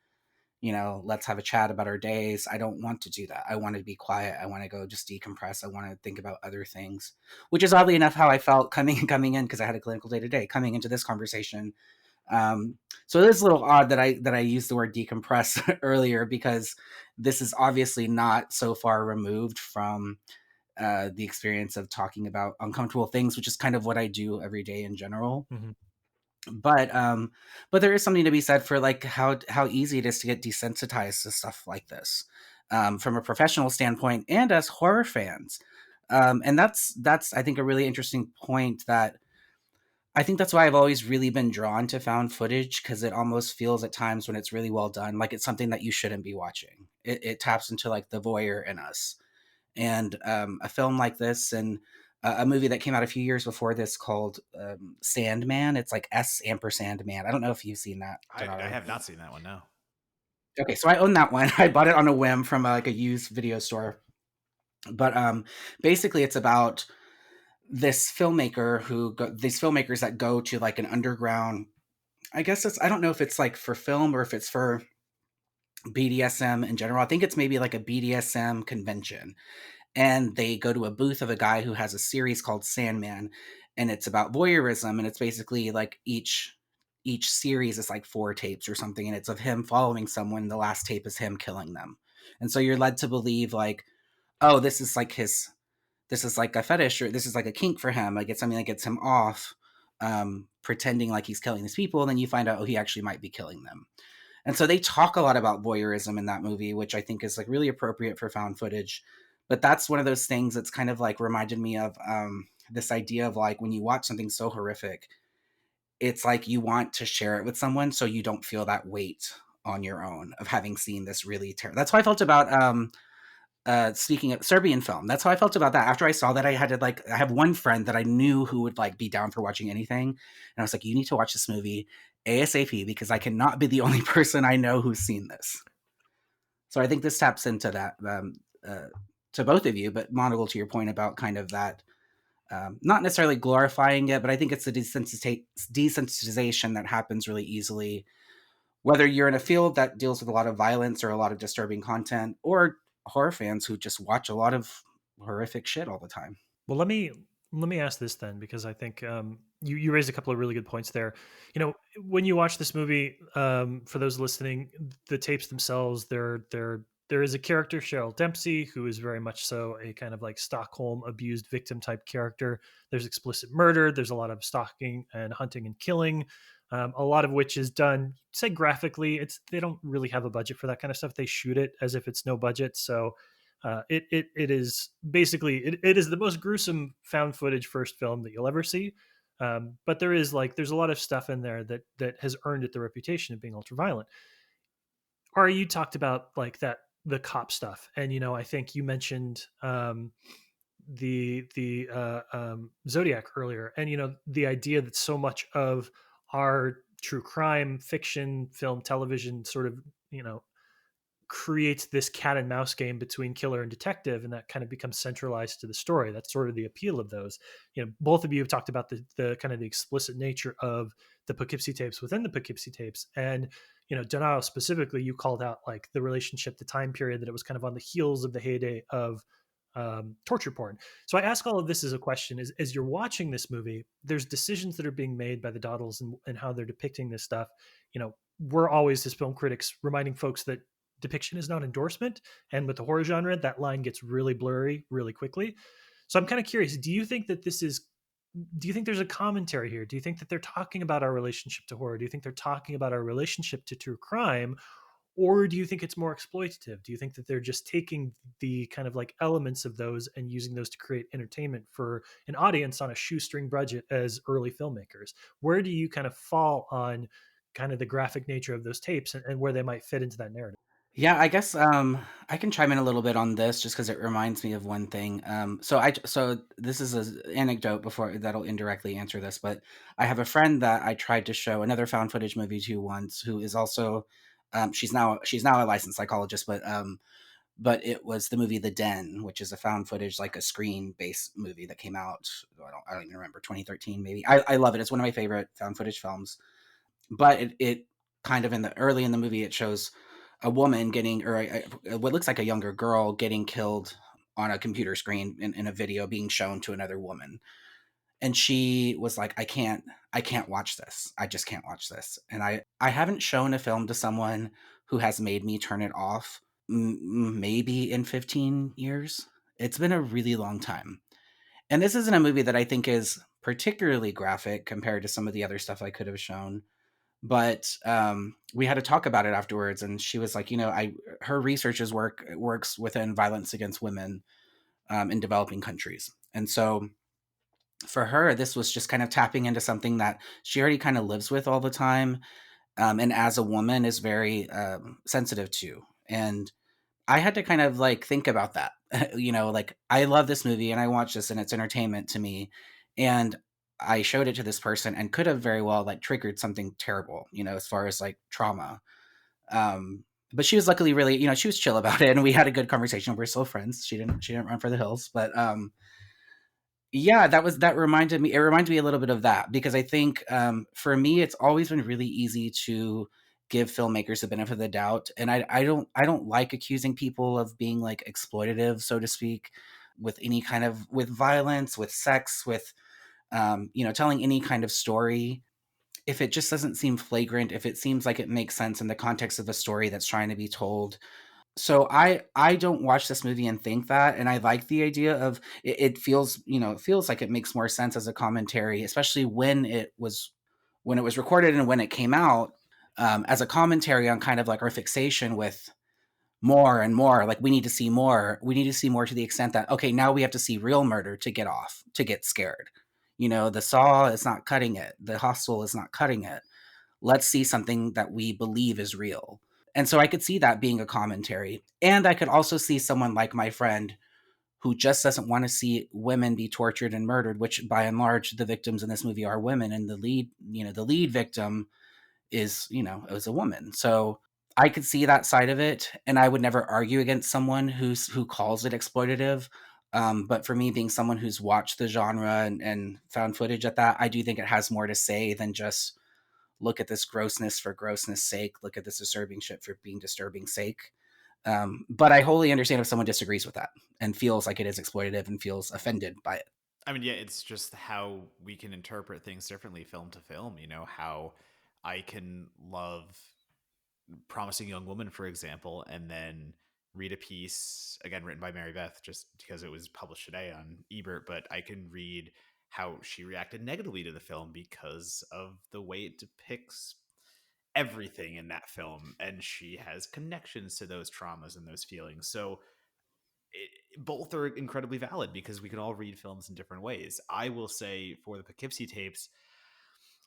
let's have a chat about our days. I don't want to do that. I want to be quiet. I want to go just decompress. I want to think about other things, which is oddly enough how I felt coming in, because I had a clinical day today, coming into this conversation. So it is a little odd that I used the word decompress earlier, because this is obviously not so far removed from the experience of talking about uncomfortable things, which is kind of what I do every day in general. Mm-hmm. But there is something to be said for like how easy it is to get desensitized to stuff like this, from a professional standpoint and as horror fans. And that's I think a really interesting point. That I think that's why I've always really been drawn to found footage, because it almost feels at times, when it's really well done, like it's something that you shouldn't be watching. It taps into like the voyeur in us. And a film like this, and a movie that came out a few years before this called Sandman. It's like S ampersand man. I don't know if you've seen that, I Donaro. have not seen that one, no. Okay, so I own that one. I bought it on a whim from like a used video store. But basically, it's about these filmmakers that go to like an underground. I guess I don't know if it's like for film or if it's for BDSM in general. I think it's maybe like a BDSM convention, and they go to a booth of a guy who has a series called Sandman, and it's about voyeurism, and it's basically like each series is like 4 tapes or something, and it's of him following someone. The last tape is him killing them, and so you're led to believe like, oh, this is like a fetish, or this is like a kink for him, like it's something that gets him off, pretending like he's killing these people, and then you find out, oh, he actually might be killing them. And so they talk a lot about voyeurism in that movie, which I think is like really appropriate for found footage. But that's one of those things that's kind of like reminded me of this idea of like, when you watch something so horrific, it's like you want to share it with someone so you don't feel that weight on your own of having seen this really terrible. That's how I felt about speaking of Serbian film, that's how I felt about that. After I saw that, I had to like, I have one friend that I knew who would like be down for watching anything. And I was like, you need to watch this movie ASAP because I cannot be the only person I know who's seen this. So I think this taps into that, to both of you, but Monocle, to your point about kind of that, not necessarily glorifying it, but I think it's the desensitization that happens really easily, whether you're in a field that deals with a lot of violence or a lot of disturbing content, or horror fans who just watch a lot of horrific shit all the time. Well, let me ask this then, because I think you raised a couple of really good points there. You know, when you watch this movie, for those listening, the tapes themselves, there is a character, Cheryl Dempsey, who is very much so a kind of like Stockholm abused victim type character. There's explicit murder. There's a lot of stalking and hunting and killing. A lot of which is done, say graphically. They don't really have a budget for that kind of stuff. They shoot it as if it's no budget. So it is basically it is the most gruesome found footage first film that you'll ever see. But there's a lot of stuff in there that has earned it the reputation of being ultra violent. Ari, you talked about like that the cop stuff, and I think you mentioned the Zodiac earlier, and the idea that so much of our true crime fiction, film, television sort of creates this cat and mouse game between killer and detective, and that kind of becomes centralized to the story. That's sort of the appeal of those. Both of you have talked about the kind of the explicit nature of the Poughkeepsie tapes within the Poughkeepsie tapes. And Donato, specifically, you called out like the relationship, the time period, that it was kind of on the heels of the heyday of torture porn. So I ask all of this as a question: is as you're watching this movie, there's decisions that are being made by the Doddles and how they're depicting this stuff. We're always, as film critics, reminding folks that depiction is not endorsement, and with the horror genre, that line gets really blurry really quickly. So I'm kind of curious: do you think there's a commentary here? Do you think that they're talking about our relationship to horror? Do you think they're talking about our relationship to true crime? Or do you think it's more exploitative? Do you think that they're just taking the kind of like elements of those and using those to create entertainment for an audience on a shoestring budget as early filmmakers? Where do you kind of fall on kind of the graphic nature of those tapes, and where they might fit into that narrative? Yeah, I guess I can chime in a little bit on this just because it reminds me of one thing. So this is an anecdote before that'll indirectly answer this, but I have a friend that I tried to show another found footage movie to once, who is also she's now a licensed psychologist, but it was the movie The Den, which is a found footage, like a screen based movie that came out. I don't even remember, 2013 maybe. I love it. It's one of my favorite found footage films. But it kind of early in the movie, it shows a woman getting, or what looks like a younger girl getting killed on a computer screen in a video being shown to another woman. And she was like, I can't watch this. I just can't watch this. And I haven't shown a film to someone who has made me turn it off, maybe in 15 years. It's been a really long time. And this isn't a movie that I think is particularly graphic compared to some of the other stuff I could have shown. But we had to talk about it afterwards, and she was like, her research's works within violence against women in developing countries. And so for her, this was just kind of tapping into something that she already kind of lives with all the time, and as a woman is very sensitive to. And I had to kind of like think about that. Like, I love this movie and I watch this and it's entertainment to me. And I showed it to this person and could have very well like triggered something terrible, as far as like trauma. But she was luckily really, she was chill about it, and we had a good conversation. We're still friends. She didn't run for the hills, but yeah, that reminded me. It reminded me a little bit of that, because I think for me, it's always been really easy to give filmmakers the benefit of the doubt, and I don't like accusing people of being like exploitative, so to speak, with any kind of with violence, with sex, with telling any kind of story. If it just doesn't seem flagrant, if it seems like it makes sense in the context of a story that's trying to be told. So I don't watch this movie and think that, and I like the idea of it. It feels like it makes more sense as a commentary, especially when it was recorded and when it came out, as a commentary on kind of like our fixation with more and more. Like, we need to see more. We need to see more, to the extent that, okay, now we have to see real murder to get scared. The Saw is not cutting it. The Hostel is not cutting it. Let's see something that we believe is real. And so I could see that being a commentary. And I could also see someone like my friend who just doesn't want to see women be tortured and murdered, which by and large the victims in this movie are women, and the lead victim is, is a woman. So I could see that side of it, and I would never argue against someone who calls it exploitative. But for me, being someone who's watched the genre and found footage at that, I do think it has more to say than just look at this grossness for grossness sake, look at this disturbing shit for being disturbing sake. But I wholly understand if someone disagrees with that and feels like it is exploitative and feels offended by it. I mean, yeah, it's just how we can interpret things differently film to film. You know, how I can love Promising Young Woman, for example, and then read a piece, again, written by Mary Beth, just because it was published today on Ebert, but I can read how she reacted negatively to the film because of the way it depicts everything in that film. And she has connections to those traumas and those feelings. So both are incredibly valid because we can all read films in different ways. I will say for the Poughkeepsie Tapes,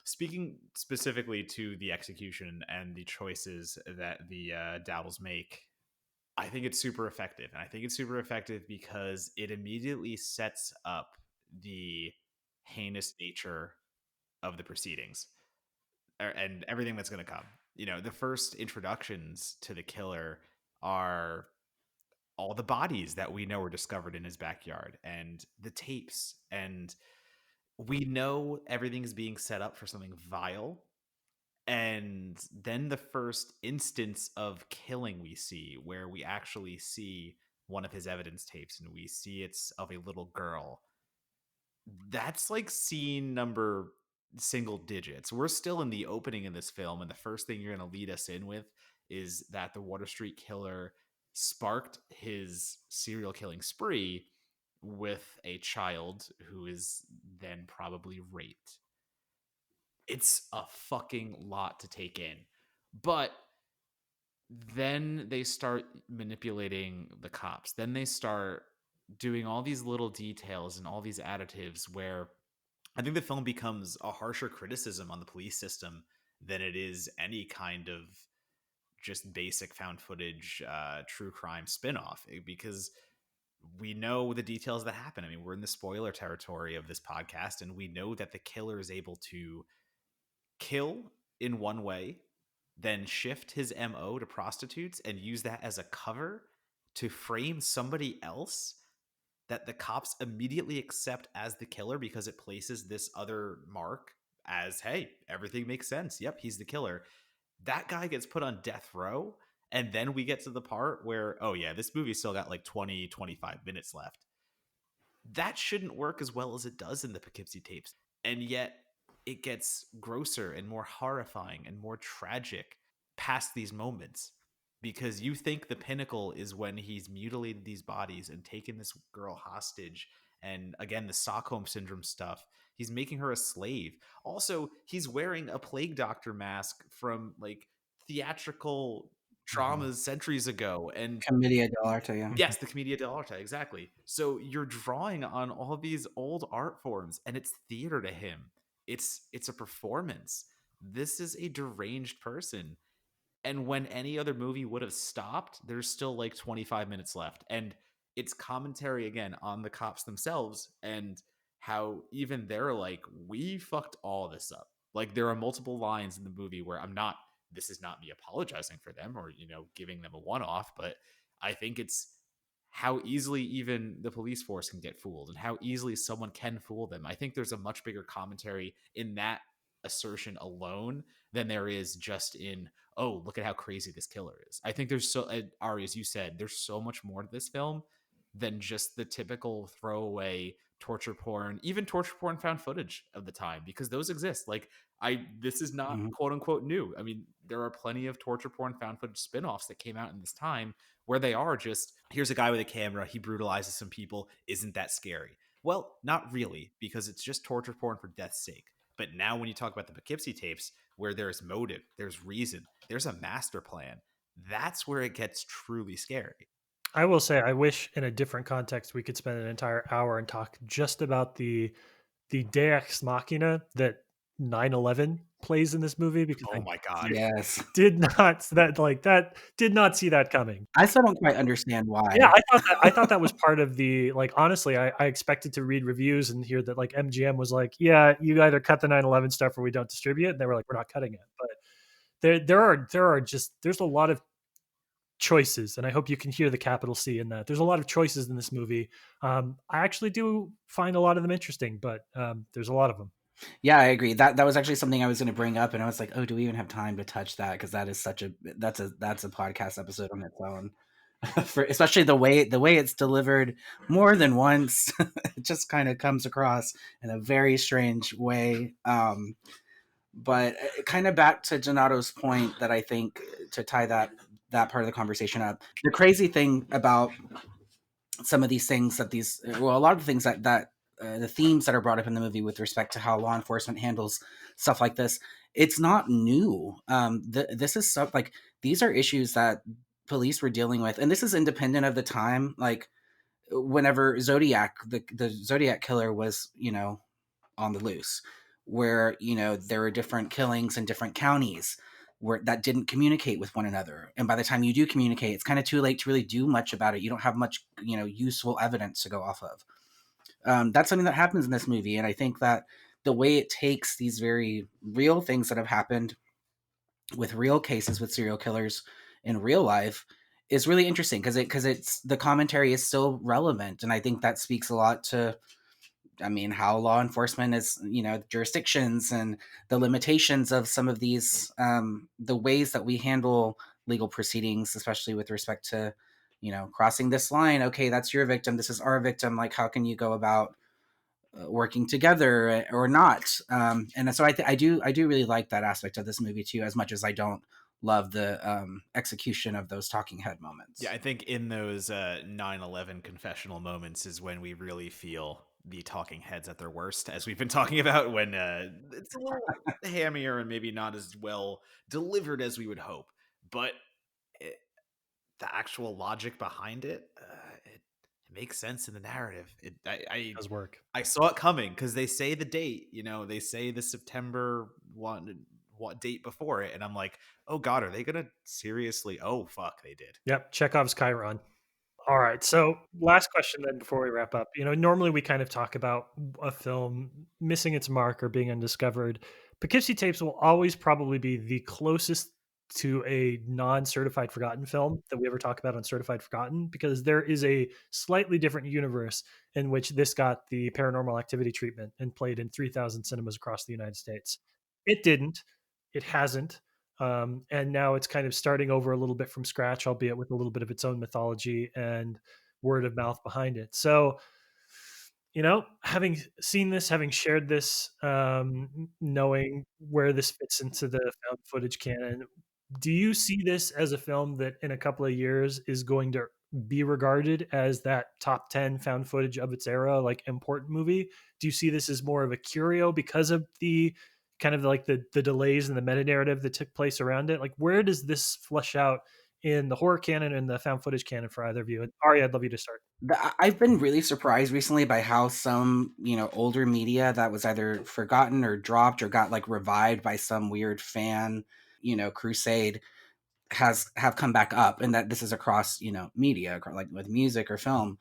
speaking specifically to the execution and the choices that the Dowells make, I think it's super effective. And I think it's super effective because it immediately sets up the heinous nature of the proceedings and everything that's going to come. You know, the first introductions to the killer are all the bodies that we know were discovered in his backyard and the tapes. And we know everything's being set up for something vile. And then the first instance of killing we see, where we actually see one of his evidence tapes and we see it's of a little girl. That's like scene number single digits. We're still in the opening in this film, and the first thing you're going to lead us in with is that the Water Street Killer sparked his serial killing spree with a child who is then probably raped. It's a fucking lot to take in. But then they start manipulating the cops. Then they start doing all these little details and all these additives where I think the film becomes a harsher criticism on the police system than it is any kind of just basic found footage true crime spinoff, because we know the details that happen. I mean, we're in the spoiler territory of this podcast, and we know that the killer is able to kill in one way, then shift his MO to prostitutes and use that as a cover to frame somebody else that the cops immediately accept as the killer because it places this other mark as, hey, everything makes sense. Yep, he's the killer. That guy gets put on death row. And then we get to the part where, oh, yeah, this movie still got like 20-25 minutes left. That shouldn't work as well as it does in the Poughkeepsie Tapes. And yet it gets grosser and more horrifying and more tragic past these moments, because you think the pinnacle is when he's mutilated these bodies and taken this girl hostage. And again, the Stockholm syndrome stuff. He's making her a slave. Also, he's wearing a plague doctor mask from like theatrical Mhm. traumas centuries ago. And Commedia dell'arte, yeah. yes, the Commedia dell'arte, exactly. So you're drawing on all of these old art forms, and it's theater to him. It's a performance. This is a deranged person. And when any other movie would have stopped, there's still like 25 minutes left. And it's commentary again on the cops themselves and how even they're like, we fucked all this up. Like there are multiple lines in the movie where this is not me apologizing for them or, giving them a one off, but I think it's how easily even the police force can get fooled and how easily someone can fool them. I think there's a much bigger commentary in that assertion alone than there is just in, oh, look at how crazy this killer is. I think there's Ari, as you said, there's so much more to this film than just the typical throwaway torture porn, even torture porn found footage of the time, because those exist. Like this is not Mhm. quote unquote new. I mean, there are plenty of torture porn found footage spin-offs that came out in this time where they are just, here's a guy with a camera, he brutalizes some people. Isn't that scary? Well, not really, because it's just torture porn for death's sake. But now when you talk about the Poughkeepsie Tapes, where there's motive, there's reason, there's a master plan, that's where it gets truly scary. I will say, I wish in a different context we could spend an entire hour and talk just about the Deus Machina that 9/11 plays in this movie because Oh my god. Yes. that did not see that coming. I still don't quite understand Yeah, why. I thought that was part of the like, honestly, I expected to read reviews and hear that, like, MGM was like, "Yeah, you either cut the 9/11 stuff or we don't distribute it," and they were like, "We're not cutting it." But there's a lot of choices, and I hope you can hear the capital C in that. There's a lot of choices in this movie. I actually do find a lot of them interesting, but, there's a lot of them. Yeah, I agree. That was actually something I was going to bring up, and I was like, "Oh, do we even have time to touch that?" Because that is such a that's a podcast episode on its own. For especially the way it's delivered more than once, it just kind of comes across in a very strange way. But kind of back to Donato's point that I think to tie that part of the conversation up. The crazy thing about some of these things that a lot of the things that the themes that are brought up in the movie with respect to how law enforcement handles stuff like this, it's not new. This is stuff like these are issues that police were dealing with, and this is independent of the time. Like whenever the Zodiac killer was, on the loose, where there were different killings in different counties where that didn't communicate with one another, and by the time you do communicate, it's kind of too late to really do much about it. You don't have much useful evidence to go off of. That's something that happens in this movie, and I think that the way it takes these very real things that have happened with real cases with serial killers in real life is really interesting because it's the commentary is still relevant, and I think that speaks a lot to, I mean, how law enforcement is, jurisdictions and the limitations of some of these, the ways that we handle legal proceedings, especially with respect to, crossing this line. Okay, that's your victim. This is our victim. Like, how can you go about working together or not? And so I do really like that aspect of this movie too, as much as I don't love the execution of those talking head moments. Yeah, I think in those 9/11 confessional moments is when we really feel the talking heads at their worst, as we've been talking about, when it's a little hammier and maybe not as well delivered as we would hope. But it, the actual logic behind it makes sense in the narrative. It does work. I saw it coming because they say the date. They say the September one what date before it, and I'm like, oh god, are they gonna seriously? Oh fuck, they did. Yep, Chekhov's Chiron. All right. So, last question then before we wrap up. Normally we kind of talk about a film missing its mark or being undiscovered. Poughkeepsie Tapes will always probably be the closest to a non-certified forgotten film that we ever talk about on Certified Forgotten, because there is a slightly different universe in which this got the paranormal activity treatment and played in 3,000 cinemas across the United States. It didn't. It hasn't. And now it's kind of starting over a little bit from scratch, albeit with a little bit of its own mythology and word of mouth behind it. So, having seen this, having shared this, knowing where this fits into the found footage canon, do you see this as a film that in a couple of years is going to be regarded as that top 10 found footage of its era, like important movie? Do you see this as more of a curio because of the kind of like the delays and the meta narrative that took place around it? Like, where does this flesh out in the horror canon and the found footage canon for either of you? And Ari, I'd love you to start. I've been really surprised recently by how some, older media that was either forgotten or dropped or got like revived by some weird fan, crusade have come back up, and that this is across, media, like with music or film.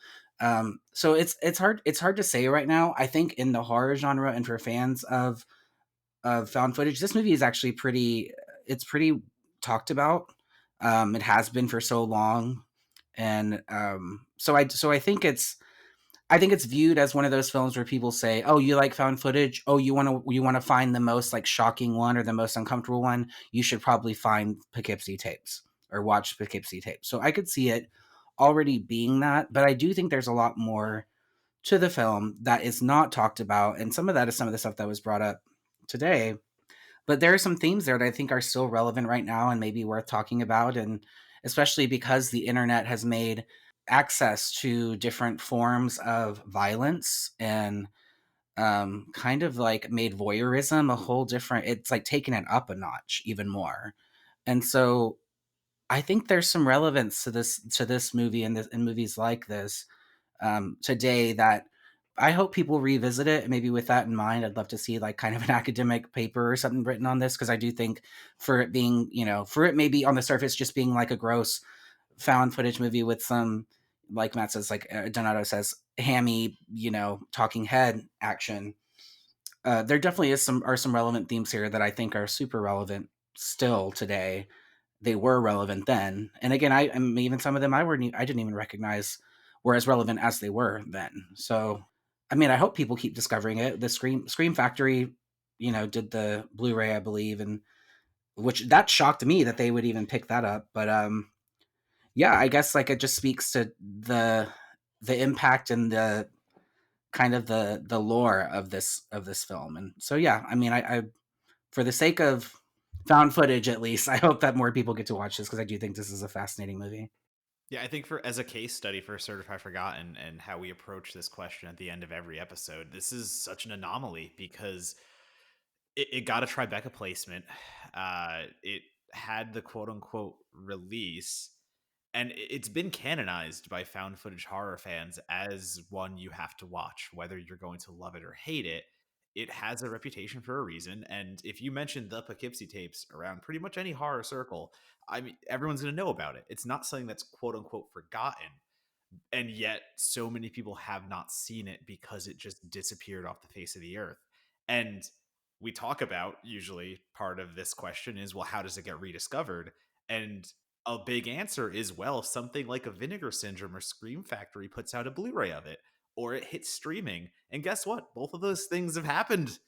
So it's hard to say right now. I think in the horror genre and for fans of found footage, this movie is actually it's pretty talked about. It has been for so long, and so I think it's viewed as one of those films where people say, "Oh, you like found footage? Oh, you want to find the most like shocking one or the most uncomfortable one? You should probably find Poughkeepsie Tapes or watch Poughkeepsie Tapes." So I could see it already being that, but I do think there's a lot more to the film that is not talked about, and some of that is some of the stuff that was brought up today. But there are some themes there that I think are still relevant right now and maybe worth talking about, and especially because the internet has made access to different forms of violence and kind of like made voyeurism a whole different, it's like taken it up a notch even more. And so I think there's some relevance to this movie and movies like this today that I hope people revisit it. Maybe with that in mind, I'd love to see like kind of an academic paper or something written on this, because I do think for it being, for it maybe on the surface just being like a gross found footage movie with some, like Matt says, like Donato says, hammy, talking head action. There definitely are some relevant themes here that I think are super relevant still today. They were relevant then, and again, even some of them I didn't even recognize were as relevant as they were then. So, I mean, I hope people keep discovering it. The Scream Factory, did the Blu-ray, I believe, and which that shocked me that they would even pick that up. But yeah, I guess like it just speaks to the impact and the kind of the lore of this film. And so yeah, I mean, I for the sake of found footage at least, I hope that more people get to watch this, because I do think this is a fascinating movie. Yeah, I think for as a case study for Certified Forgotten and how we approach this question at the end of every episode, this is such an anomaly because it got a Tribeca placement. It had the quote unquote release, and it's been canonized by found footage horror fans as one you have to watch, whether you're going to love it or hate it. It has a reputation for a reason, and if you mention the Poughkeepsie Tapes around pretty much any horror circle, I mean, everyone's going to know about it. It's not something that's quote unquote forgotten, and yet so many people have not seen it because it just disappeared off the face of the earth. And we talk about, usually part of this question is, well, how does it get rediscovered? And a big answer is, well, something like a Vinegar Syndrome or Scream Factory puts out a Blu-ray of it, or it hits streaming. And guess what, both of those things have happened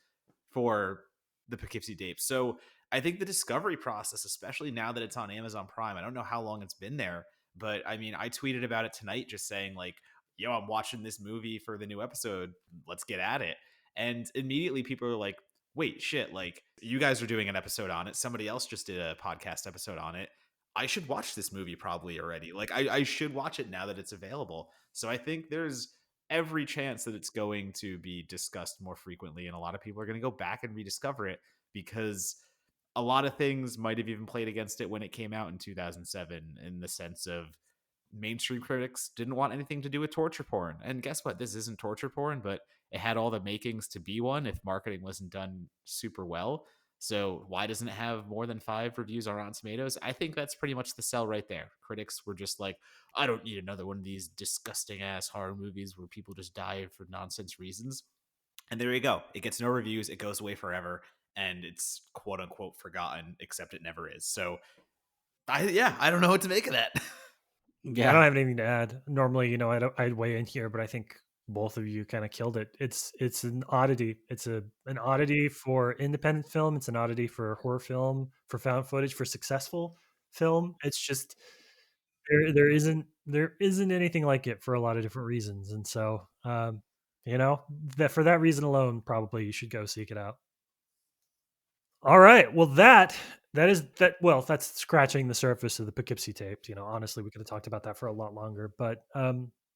for the Poughkeepsie Tapes. So I think the discovery process, especially now that it's on Amazon Prime, I don't know how long it's been there, but I mean, I tweeted about it tonight just saying, like, yo, I'm watching this movie for the new episode. Let's get at it. And immediately people are like, wait, shit, like, you guys are doing an episode on it. Somebody else just did a podcast episode on it. I should watch this movie probably already. Like, I should watch it now that it's available. So I think there's every chance that it's going to be discussed more frequently. And a lot of people are going to go back and rediscover it because a lot of things might have even played against it when it came out in 2007, in the sense of mainstream critics didn't want anything to do with torture porn. And guess what? This isn't torture porn, but it had all the makings to be one if marketing wasn't done super well. So why doesn't it have more than 5 reviews on Rotten Tomatoes? I think that's pretty much the sell right there. Critics were just like, I don't need another one of these disgusting ass horror movies where people just die for nonsense reasons. And there you go. It gets no reviews. It goes away forever, and it's quote unquote forgotten, except it never is. So I don't know what to make of that. I Yeah. don't have anything to add. Normally, I'd weigh in here, but I think both of you kind of killed it. It's an oddity. It's an oddity for independent film. It's an oddity for horror film, for found footage, for successful film. It's just there isn't anything like it for a lot of different reasons, and so that for that reason alone, probably you should go seek it out. All right. Well, that is that. Well, that's scratching the surface of the Poughkeepsie tapes. Honestly, we could have talked about that for a lot longer, but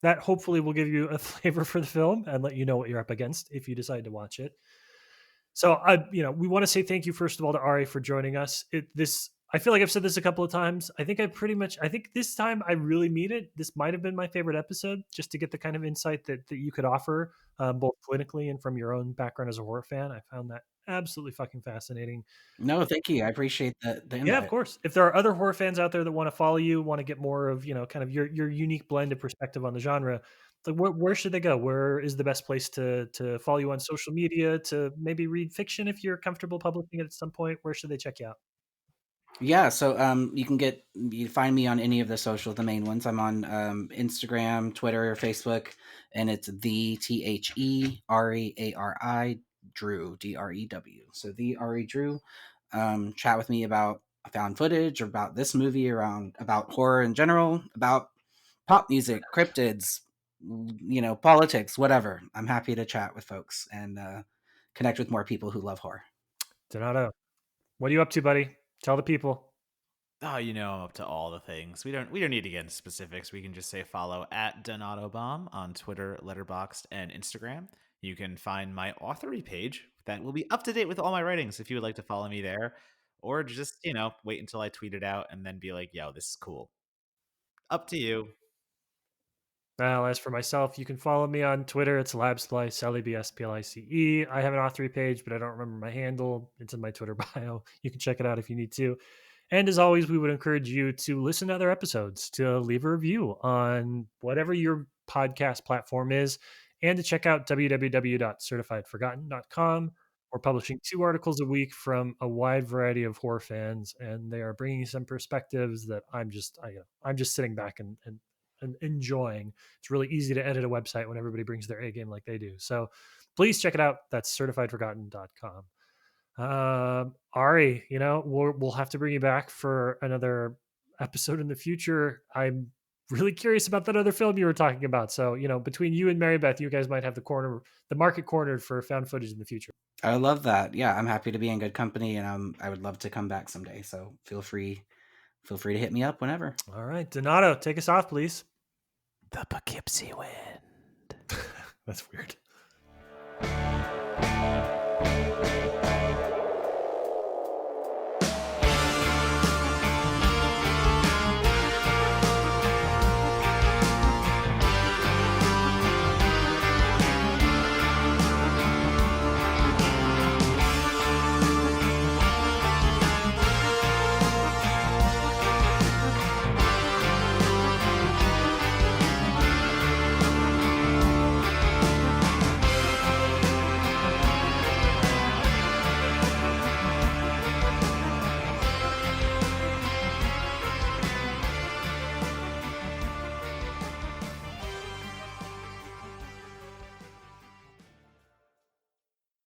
that hopefully will give you a flavor for the film and let you know what you're up against if you decide to watch it. So, we want to say thank you first of all to Ari for joining us. I feel like I've said this a couple of times. I think this time I really mean it. This might have been my favorite episode, just to get the kind of insight that you could offer, both clinically and from your own background as a horror fan. I found that absolutely fucking fascinating. No, thank you. I appreciate the Yeah, of invite. course. If there are other horror fans out there that want to follow you, want to get more of, kind of your unique blended perspective on the genre, like where should they go? Where is the best place to follow you on social media, to maybe read fiction if you're comfortable publishing it at some point? Where should they check you out? Yeah, so you find me on any of the social, the main ones. I'm on Instagram, Twitter, Facebook, and it's TheARI Drew, Drew. So the Ari Drew. Chat with me about found footage, or about this movie, around about horror in general, about pop music, cryptids, politics, whatever. I'm happy to chat with folks and connect with more people who love horror. Donato, what are you up to, buddy? Tell the people. Oh, I'm up to all the things. We don't need to get into specifics. We can just say follow at Donatobomb on Twitter, Letterboxd, and Instagram. You can find my authory page that will be up to date with all my writings if you would like to follow me there. Or just, wait until I tweet it out and then be like, yo, this is cool. Up to you. Well, as for myself, you can follow me on Twitter. It's LabSplice, LABSPLICE. I have an author page, but I don't remember my handle. It's in my Twitter bio. You can check it out if you need to. And as always, we would encourage you to listen to other episodes, to leave a review on whatever your podcast platform is, and to check out www.certifiedforgotten.com. We're publishing 2 articles a week from a wide variety of horror fans, and they are bringing some perspectives that I'm just sitting back and enjoying. It's really easy to edit a website when everybody brings their A game like they do. So please check it out. That's certifiedforgotten.com. Ari, we'll have to bring you back for another episode in the future. I'm really curious about that other film you were talking about. So, between you and Mary Beth, you guys might have the market cornered for found footage in the future. I love that. Yeah, I'm happy to be in good company, and I would love to come back someday. So feel free to hit me up whenever. All right, Donato, take us off, please. The Poughkeepsie wind. That's weird.